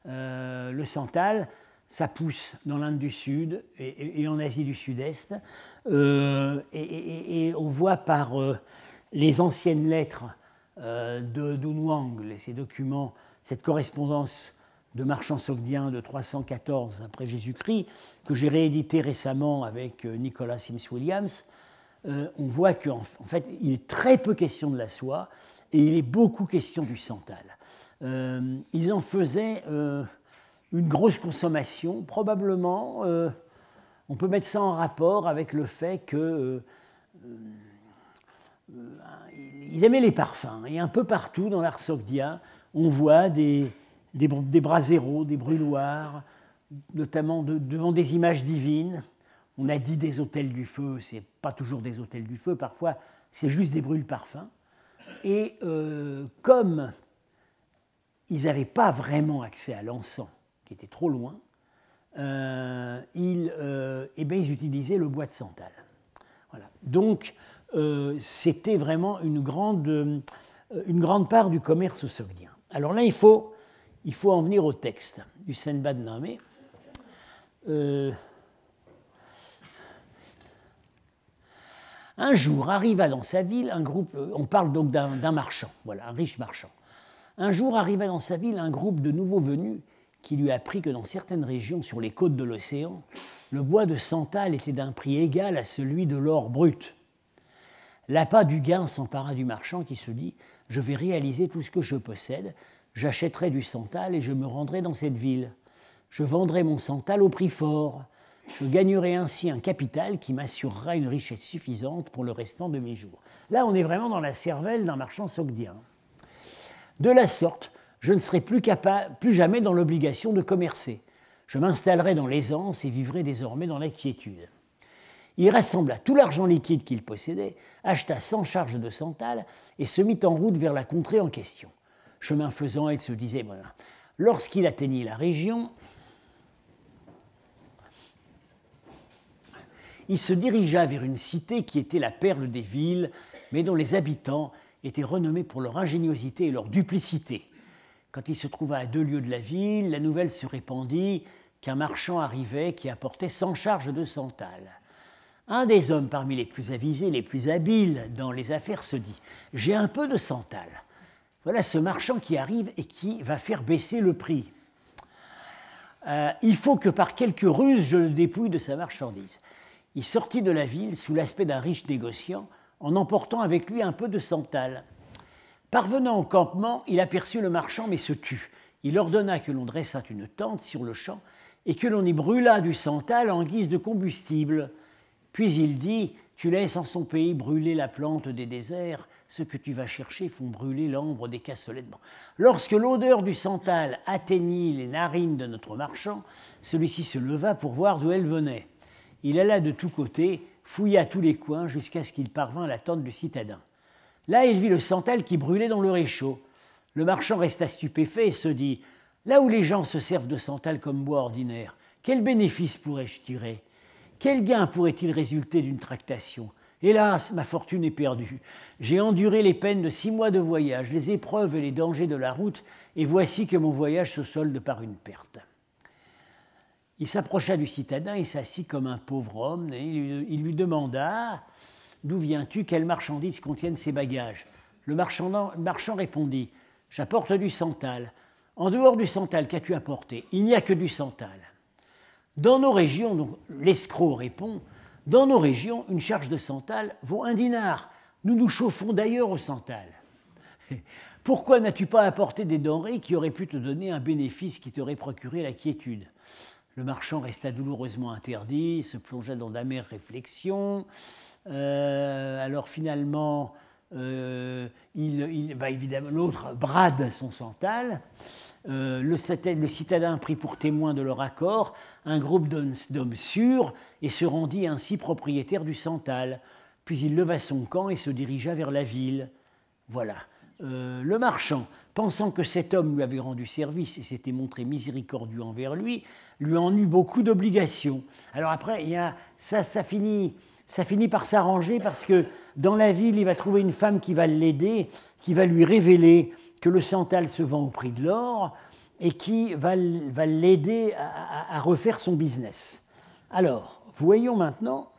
Le santal, ça pousse dans l'Inde du Sud et en Asie du Sud-Est. Et on voit par les anciennes lettres de Dunhuang, ces documents, cette correspondance de marchands sogdiens de 314 après Jésus-Christ, que j'ai réédité récemment avec Nicholas Sims Williams, on voit qu'en fait, il est très peu question de la soie et il est beaucoup question du santal. Ils en faisaient une grosse consommation, probablement. On peut mettre ça en rapport avec le fait que ils aimaient les parfums. Et un peu partout dans l'art sogdien, on voit des braséros, des brûloirs, notamment devant des images divines. On a dit des autels du feu, c'est pas toujours des autels du feu, parfois c'est juste des brûle-parfums. Et comme ils n'avaient pas vraiment accès à l'encens, qui était trop loin, ils utilisaient le bois de santal. Voilà. Donc, c'était vraiment une grande part du commerce sogdien. Alors là, il faut en venir au texte du Senbad Namé. Un jour arriva dans sa ville un groupe, on parle donc d'un marchand, voilà, un riche marchand. Un jour arriva dans sa ville un groupe de nouveaux venus qui lui apprit que dans certaines régions sur les côtes de l'océan, le bois de santal était d'un prix égal à celui de l'or brut. L'appât du gain s'empara du marchand qui se dit « Je vais réaliser tout ce que je possède, j'achèterai du santal et je me rendrai dans cette ville. Je vendrai mon santal au prix fort. Je gagnerai ainsi un capital qui m'assurera une richesse suffisante pour le restant de mes jours. » Là, on est vraiment dans la cervelle d'un marchand sogdien. De la sorte, je ne serai plus jamais dans l'obligation de commercer. Je m'installerai dans l'aisance et vivrai désormais dans la quiétude. Il rassembla tout l'argent liquide qu'il possédait, acheta 100 charges de santal et se mit en route vers la contrée en question. Chemin faisant, il se disait, voilà, lorsqu'il atteignit la région, il se dirigea vers une cité qui était la perle des villes, mais dont les habitants étaient renommés pour leur ingéniosité et leur duplicité. Quand il se trouva à 2 lieues de la ville, la nouvelle se répandit qu'un marchand arrivait qui apportait 100 charges de santal. Un des hommes parmi les plus avisés, les plus habiles dans les affaires se dit « J'ai un peu de santal. Voilà ce marchand qui arrive et qui va faire baisser le prix. Il faut que par quelques ruses je le dépouille de sa marchandise. » Il sortit de la ville sous l'aspect d'un riche négociant en emportant avec lui un peu de santal. Parvenant au campement, il aperçut le marchand mais se tut. Il ordonna que l'on dressât une tente sur le champ et que l'on y brûlât du santal en guise de combustible. Puis il dit « Tu laisses en son pays brûler la plante des déserts, ceux que tu vas chercher font brûler l'ambre des cassolettes. Lorsque l'odeur du santal atteignit les narines de notre marchand, celui-ci se leva pour voir d'où elle venait. Il alla de tous côtés, fouilla tous les coins jusqu'à ce qu'il parvint à la tente du citadin. Là, il vit le santal qui brûlait dans le réchaud. Le marchand resta stupéfait et se dit « Là où les gens se servent de santal comme bois ordinaire, quel bénéfice pourrais-je tirer ? Quel gain pourrait-il résulter d'une tractation ? Hélas, ma fortune est perdue. J'ai enduré les peines de 6 mois de voyage, les épreuves et les dangers de la route, et voici que mon voyage se solde par une perte. » Il s'approcha du citadin et s'assit comme un pauvre homme, et il lui demanda « D'où viens-tu ? Quelles marchandises contiennent ces bagages ?» Le marchand répondit « J'apporte du santal. En dehors du santal, qu'as-tu apporté ? Il n'y a que du santal. » Dans nos régions, donc l'escroc répond, dans nos régions, une charge de santal vaut 1 dinar. Nous nous chauffons d'ailleurs au santal. Pourquoi n'as-tu pas apporté des denrées qui auraient pu te donner un bénéfice qui t'aurait procuré la quiétude ? Le marchand resta douloureusement interdit, se plongea dans d'amères réflexions. Alors finalement, évidemment, l'autre brade son santal. Le citadin prit pour témoin de leur accord un groupe d'hommes sûrs et se rendit ainsi propriétaire du santal. Puis il leva son camp et se dirigea vers la ville. Voilà. Le marchand, pensant que cet homme lui avait rendu service et s'était montré miséricordieux envers lui, lui en eut beaucoup d'obligations. Alors après, ça finit par s'arranger parce que dans la ville, il va trouver une femme qui va l'aider, qui va lui révéler que le santal se vend au prix de l'or et qui va l'aider à refaire son business. Alors, voyons maintenant,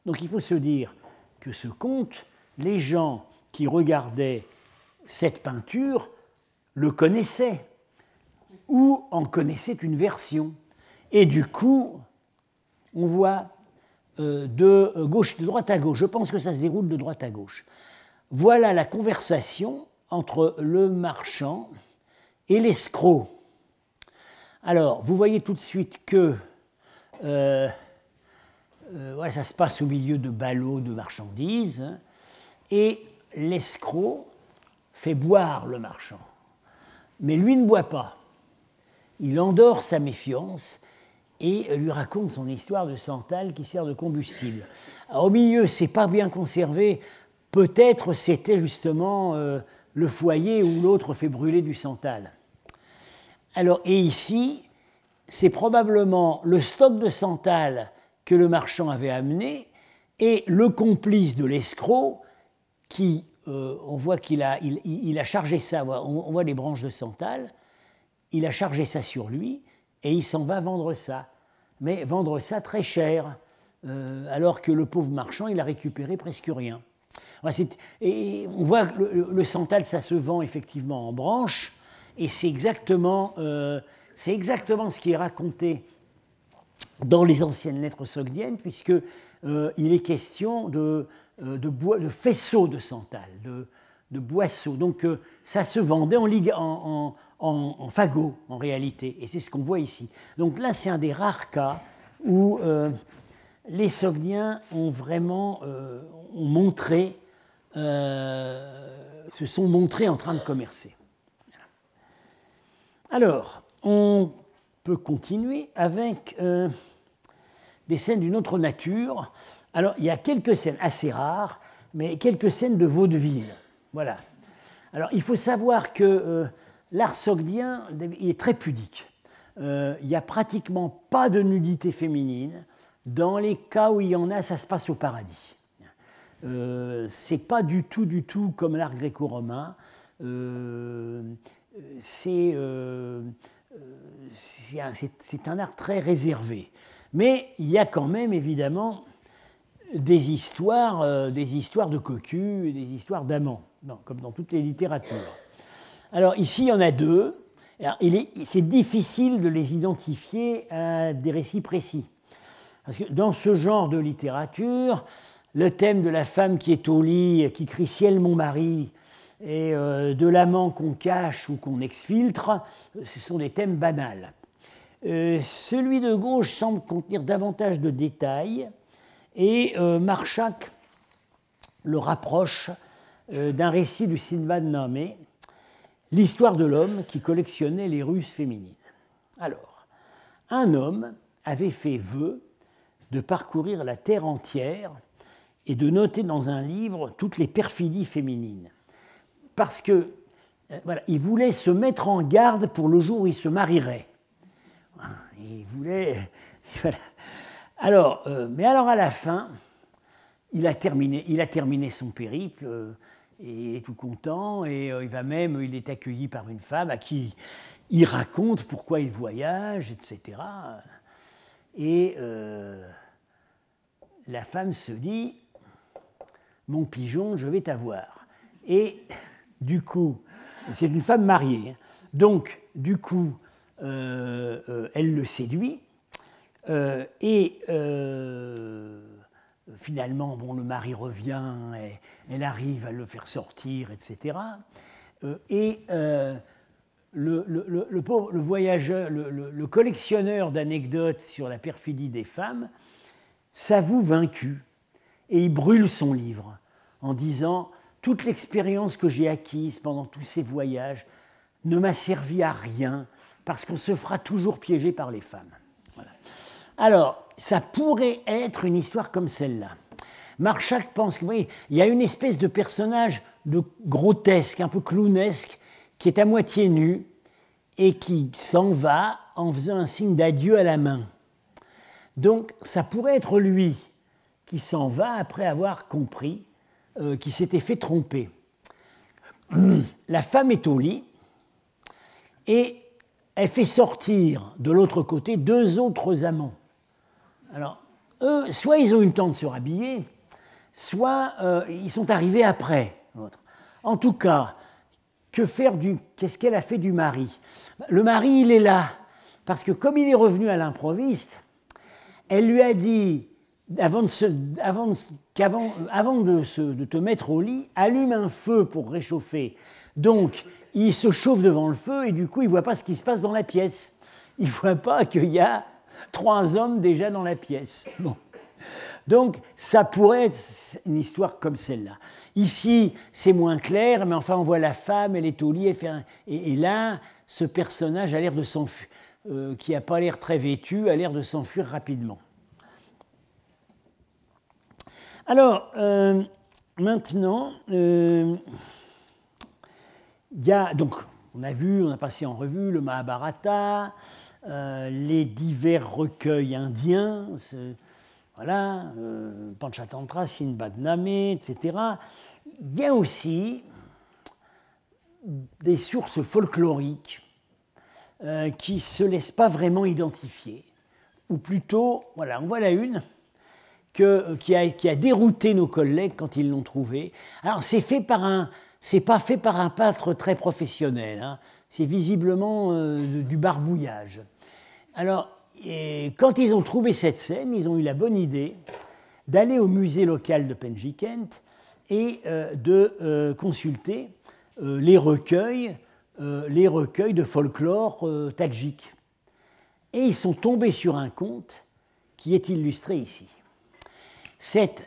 donc il faut se dire que ce conte, les gens qui regardaient cette peinture le connaissaient ou en connaissaient une version. Et du coup, on voit de droite à gauche, je pense que ça se déroule de droite à gauche. Voilà la conversation entre le marchand et l'escroc. Alors, vous voyez tout de suite que ça se passe au milieu de ballots de marchandises, hein, et l'escroc fait boire le marchand. Mais lui ne boit pas. Il endort sa méfiance et lui raconte son histoire de santal qui sert de combustible. Alors, au milieu, c'est pas bien conservé. Peut-être c'était justement le foyer où l'autre fait brûler du santal. Alors, et ici, c'est probablement le stock de santal que le marchand avait amené et le complice de l'escroc qui, on voit qu'il a chargé ça, on voit les branches de santal, il a chargé ça sur lui et il s'en va vendre ça. Mais vendre ça très cher, alors que le pauvre marchand, il a récupéré presque rien. Et on voit que le santal, ça se vend effectivement en branches, et c'est exactement ce qui est raconté dans les anciennes lettres sogdiennes, puisqu'il est question de faisceaux de santal, de boisseaux. Donc ça se vendait en fagots, en réalité, et c'est ce qu'on voit ici. Donc là, c'est un des rares cas où les Sogdiens ont vraiment se sont montrés en train de commercer. Alors, on peut continuer avec des scènes d'une autre nature. Alors, il y a quelques scènes assez rares, mais quelques scènes de vaudeville. Voilà. Alors, il faut savoir que l'art sogdien est très pudique. Il n'y a pratiquement pas de nudité féminine. Dans les cas où il y en a, ça se passe au paradis. C'est pas du tout comme l'art gréco-romain. C'est un art très réservé. Mais il y a quand même, évidemment, des histoires de cocus et des histoires d'amants, comme dans toutes les littératures. Alors ici, il y en a deux. C'est difficile de les identifier à des récits précis. Parce que dans ce genre de littérature, le thème de la femme qui est au lit, qui crie « Ciel, mon mari », et de l'amant qu'on cache ou qu'on exfiltre, ce sont des thèmes banals. Celui de gauche semble contenir davantage de détails, et Marchak le rapproche d'un récit du Sindbad-Nameh, l'histoire de l'homme qui collectionnait les ruses féminines. Alors, un homme avait fait vœu de parcourir la terre entière et de noter dans un livre toutes les perfidies féminines. Parce que, voilà, il voulait se mettre en garde pour le jour où il se marierait. Il voulait... Voilà. Alors, mais alors à la fin, il a terminé son périple et il est tout content et il est accueilli par une femme à qui il raconte pourquoi il voyage, etc. Et la femme se dit « Mon pigeon, je vais t'avoir ». Et du coup, c'est une femme mariée, hein, donc du coup, elle le séduit. Finalement, bon, le mari revient, elle arrive à le faire sortir, etc. Le voyageur, le collectionneur d'anecdotes sur la perfidie des femmes s'avoue vaincu et il brûle son livre en disant « Toute l'expérience que j'ai acquise pendant tous ces voyages ne m'a servi à rien parce qu'on se fera toujours piéger par les femmes. » Voilà. Alors, ça pourrait être une histoire comme celle-là. Marshak pense que, vous voyez, il y a une espèce de personnage grotesque, un peu clownesque, qui est à moitié nu et qui s'en va en faisant un signe d'adieu à la main. Donc, ça pourrait être lui qui s'en va après avoir compris qu'il s'était fait tromper. La femme est au lit et elle fait sortir de l'autre côté 2 autres amants. Alors, eux, soit ils ont eu le temps de se rhabiller, soit ils sont arrivés après. En tout cas, qu'est-ce qu'elle a fait du mari? Le mari, il est là, parce que comme il est revenu à l'improviste, elle lui a dit, avant de te mettre au lit, allume un feu pour réchauffer. Donc, il se chauffe devant le feu et du coup, il ne voit pas ce qui se passe dans la pièce. Il ne voit pas qu'il y a 3 hommes déjà dans la pièce. Bon. Donc, ça pourrait être une histoire comme celle-là. Ici, c'est moins clair, mais enfin, on voit la femme, elle est au lit, et là, ce personnage a l'air de s'enfuir, qui n'a pas l'air très vêtu, a l'air de s'enfuir rapidement. Alors, maintenant, il y a, donc, on a passé en revue le Mahabharata, les divers recueils indiens, voilà, Panchatantra, Sindbad-Nameh, etc. Il y a aussi des sources folkloriques qui ne se laissent pas vraiment identifier, ou plutôt, voilà, on voit la une, qui a dérouté nos collègues quand ils l'ont trouvée. Alors, c'est pas fait par un peintre très professionnel, hein, c'est visiblement du barbouillage. Alors, quand ils ont trouvé cette scène, ils ont eu la bonne idée d'aller au musée local de Penjikent et de consulter les recueils de folklore tadjik. Et ils sont tombés sur un conte qui est illustré ici. C'est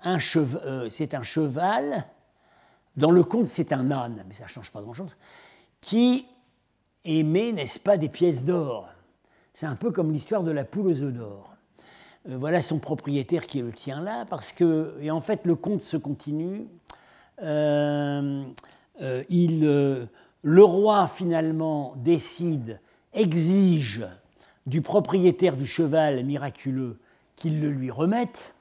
un cheval, dans le conte c'est un âne, mais ça ne change pas grand-chose, qui émet, n'est-ce pas, des pièces d'or. C'est un peu comme l'histoire de la poule aux œufs d'or. Voilà son propriétaire qui le tient là, parce que, et en fait le conte se continue, le roi finalement exige du propriétaire du cheval miraculeux qu'il le lui remette.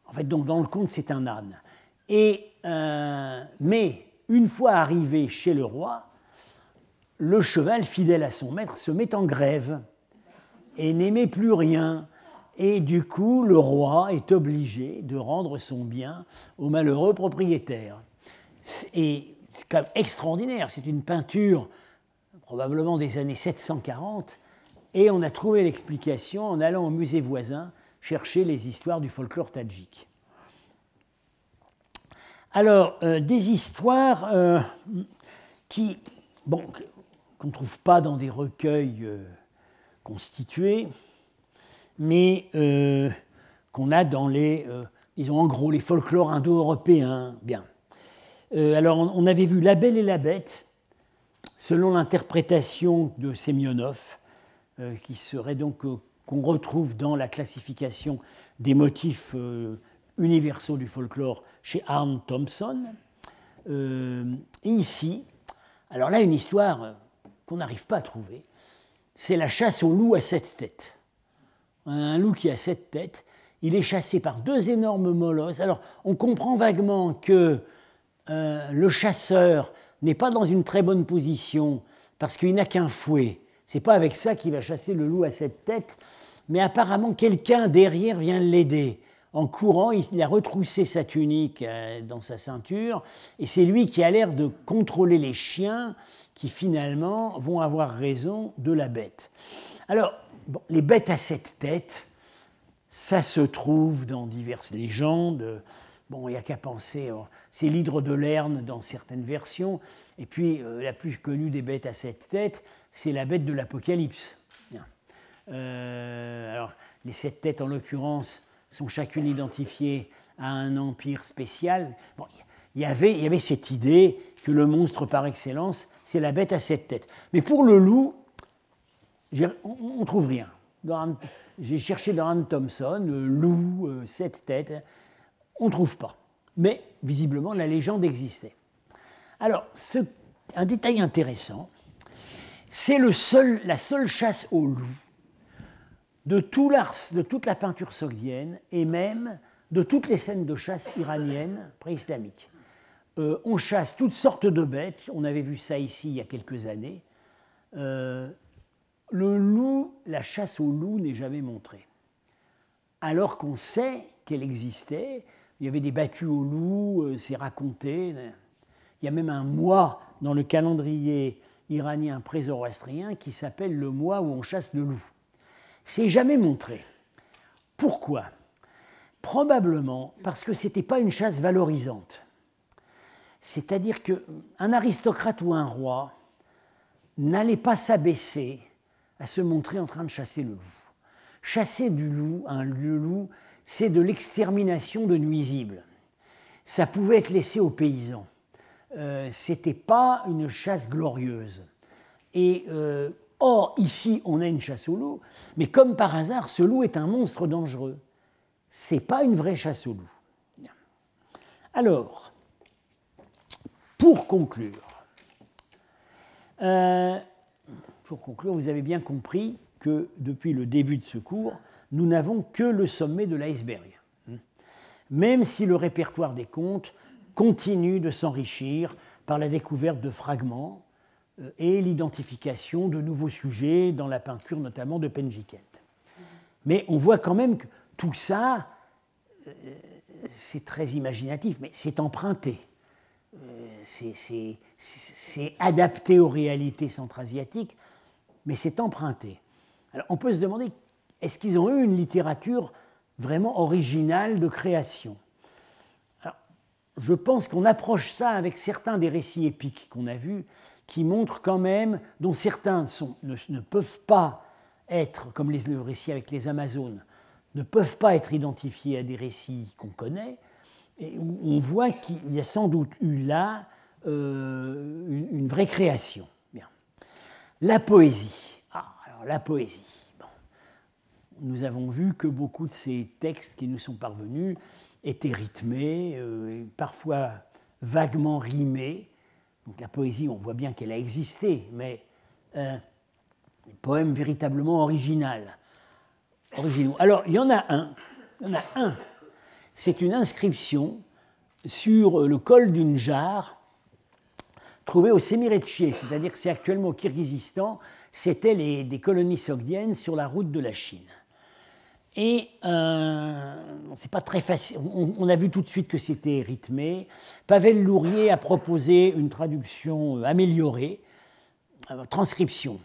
En fait, donc, dans le conte, c'est un âne. Mais une fois arrivé chez le roi, le cheval, fidèle à son maître, se met en grève et n'émet plus rien. Et du coup, le roi est obligé de rendre son bien au malheureux propriétaire. Et c'est quand même extraordinaire. C'est une peinture probablement des années 740. Et on a trouvé l'explication en allant au musée voisin chercher les histoires du folklore tadjik. Alors, des histoires qu'on ne trouve pas dans des recueils constitués, mais qu'on a dans des Ils ont en gros les folklores indo-européens. Bien. Alors, on avait vu La Belle et la Bête, selon l'interprétation de Semyonov, qui serait donc qu'on retrouve dans la classification des motifs universaux du folklore chez Arne Thompson. Et ici, alors là, une histoire qu'on n'arrive pas à trouver, c'est la chasse au loup à 7 têtes. Un loup qui a 7 têtes, il est chassé par 2 énormes molosses. Alors, on comprend vaguement que le chasseur n'est pas dans une très bonne position parce qu'il n'a qu'un fouet. C'est pas avec ça qu'il va chasser le loup à 7 têtes, mais apparemment quelqu'un derrière vient l'aider. En courant, il a retroussé sa tunique dans sa ceinture, et c'est lui qui a l'air de contrôler les chiens qui finalement vont avoir raison de la bête. Alors, bon, les bêtes à 7 têtes, ça se trouve dans diverses légendes. Bon, il n'y a qu'à penser, c'est l'hydre de Lerne dans certaines versions, et puis la plus connue des bêtes à 7 têtes, c'est la bête de l'Apocalypse. Alors, les 7 têtes, en l'occurrence, sont chacune identifiées à un empire spécial. Bon, il y avait cette idée que le monstre par excellence, c'est la bête à 7 têtes. Mais pour le loup, on ne trouve rien. J'ai cherché dans Anne Thompson, loup, 7 têtes, on ne trouve pas. Mais visiblement, la légende existait. Alors, un détail intéressant, c'est la seule chasse au loup de toute la peinture sogdienne et même de toutes les scènes de chasse iraniennes préislamiques. On chasse toutes sortes de bêtes, on avait vu ça ici il y a quelques années. Le loup, la chasse au loup n'est jamais montrée. Alors qu'on sait qu'elle existait, il y avait des battues au loup, c'est raconté. Il y a même un mois dans le calendrier iranien pré-zoroastrien qui s'appelle le mois où on chasse le loup. C'est jamais montré. Pourquoi ? Probablement parce que ce n'était pas une chasse valorisante. C'est-à-dire qu'un aristocrate ou un roi n'allait pas s'abaisser à se montrer en train de chasser le loup. Chasser le loup, c'est de l'extermination de nuisibles. Ça pouvait être laissé aux paysans. Ce n'était pas une chasse glorieuse. Et or, ici, on a une chasse au loup, mais comme par hasard, ce loup est un monstre dangereux. Ce n'est pas une vraie chasse au loup. Alors, pour conclure, vous avez bien compris que depuis le début de ce cours, nous n'avons que le sommet de l'iceberg. Même si le répertoire des contes continue de s'enrichir par la découverte de fragments et l'identification de nouveaux sujets dans la peinture notamment de Penjiket. Mais on voit quand même que tout ça, c'est très imaginatif, mais c'est emprunté. C'est adapté aux réalités centra-asiatiques, mais c'est emprunté. Alors on peut se demander, est-ce qu'ils ont eu une littérature vraiment originale de création ? Alors, je pense qu'on approche ça avec certains des récits épiques qu'on a vus, qui montrent quand même, dont certains ne peuvent pas être, comme le récit avec les Amazones, ne peuvent pas être identifiés à des récits qu'on connaît, et où on voit qu'il y a sans doute eu là une vraie création. Bien. La poésie. Alors la poésie. Bon. Nous avons vu que beaucoup de ces textes qui nous sont parvenus étaient rythmés, parfois vaguement rimés. Donc la poésie, on voit bien qu'elle a existé, mais des poèmes véritablement originaux. Alors, il y en a un. C'est une inscription sur le col d'une jarre trouvée au Semiretchié, c'est-à-dire que c'est actuellement au Kirghizistan, c'était des colonies sogdiennes sur la route de la Chine. Et c'est pas très facile. On a vu tout de suite que c'était rythmé. Pavel Lourier a proposé une traduction améliorée, transcription.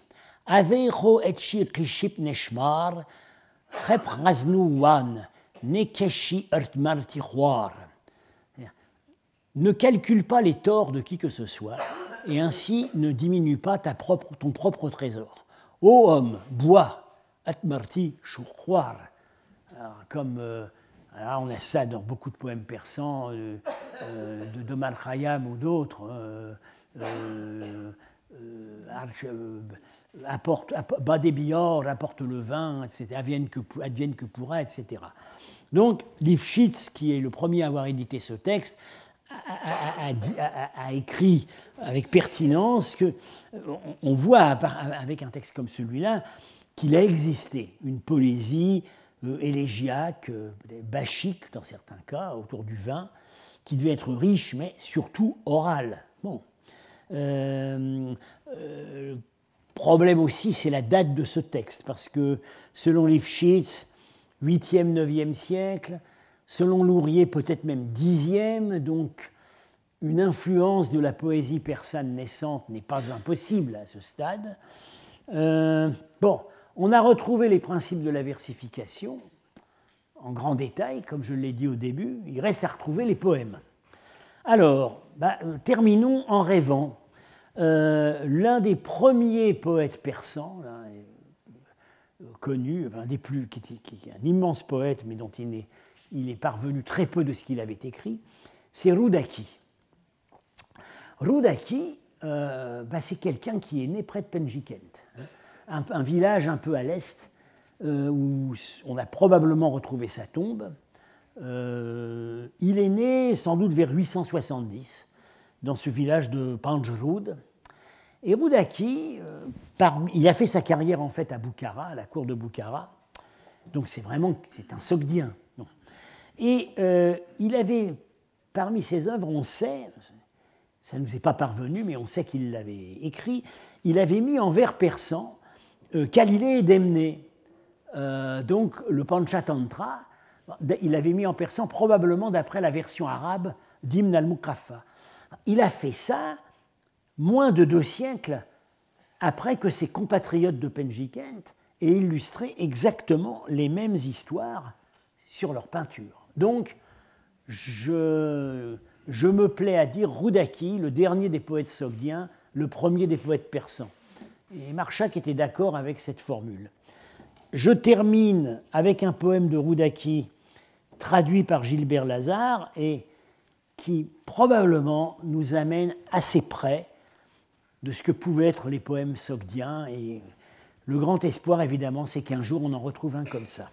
Avero etchi kiship neshmar, chep raznu wan, nekeshi marti khwar. Ne calcule pas les torts de qui que ce soit, et ainsi ne diminue pas ton propre trésor. Ô homme, bois, atmarti khwar. Comme Alors, on a ça dans beaucoup de poèmes persans, de Domal Khayyam ou d'autres. Badébior apporte le vin, etc., advienne que pourra, etc. Donc, Lifshitz, qui est le premier à avoir édité ce texte, a écrit avec pertinence qu'on voit, avec un texte comme celui-là, qu'il a existé une poésie élégiaque, bachique dans certains cas, autour du vin, qui devait être riche, mais surtout orale. Bon. Problème aussi, c'est la date de ce texte, parce que selon Lifshitz, 8e, 9e siècle, selon Lourier, peut-être même 10e, donc une influence de la poésie persane naissante n'est pas impossible à ce stade. Bon, on a retrouvé les principes de la versification en grand détail, comme je l'ai dit au début. Il reste à retrouver les poèmes. Alors, terminons en rêvant. L'un des premiers poètes persans, connu, qui est un immense poète, mais dont il est parvenu très peu de ce qu'il avait écrit, c'est Rudaki. Rudaki, c'est quelqu'un qui est né près de Penjikent, un village un peu à l'est, où on a probablement retrouvé sa tombe. Il est né sans doute vers 870, dans ce village de Panjrud. Et Rudaki, il a fait sa carrière en fait à Boukhara, à la cour de Boukhara, donc c'est un Sogdien. Et il avait, parmi ses œuvres, on sait, ça ne nous est pas parvenu, mais on sait qu'il l'avait écrit, il avait mis en vers persan Khalilé et Demné, donc le Panchatantra, il l'avait mis en persan probablement d'après la version arabe d'Ibn al-Muqaffa. Il a fait ça moins de 2 siècles après que ses compatriotes de Penjikent aient illustré exactement les mêmes histoires sur leur peinture. Donc, je me plais à dire Rudaki, le dernier des poètes sogdiens, le premier des poètes persans. Et Marchak était d'accord avec cette formule. Je termine avec un poème de Rudaki traduit par Gilbert Lazare et qui probablement nous amène assez près de ce que pouvaient être les poèmes sogdiens. Et le grand espoir, évidemment, c'est qu'un jour on en retrouve un comme ça.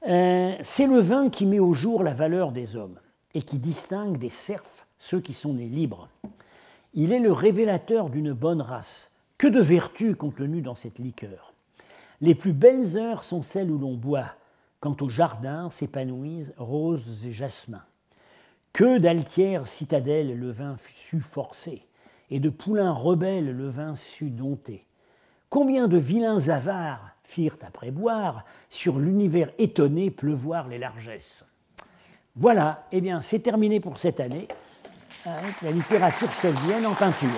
C'est le vin qui met au jour la valeur des hommes et qui distingue des serfs ceux qui sont nés libres. Il est le révélateur d'une bonne race. Que de vertus contenues dans cette liqueur. Les plus belles heures sont celles où l'on boit, quand au jardin s'épanouissent roses et jasmins. Que d'altières citadelles le vin sut forcer, et de poulains rebelles le vin sut dompter. Combien de vilains avares firent, après boire, sur l'univers étonné pleuvoir les largesses. Voilà, eh bien, c'est terminé pour cette année avec la littérature sogdienne en peinture.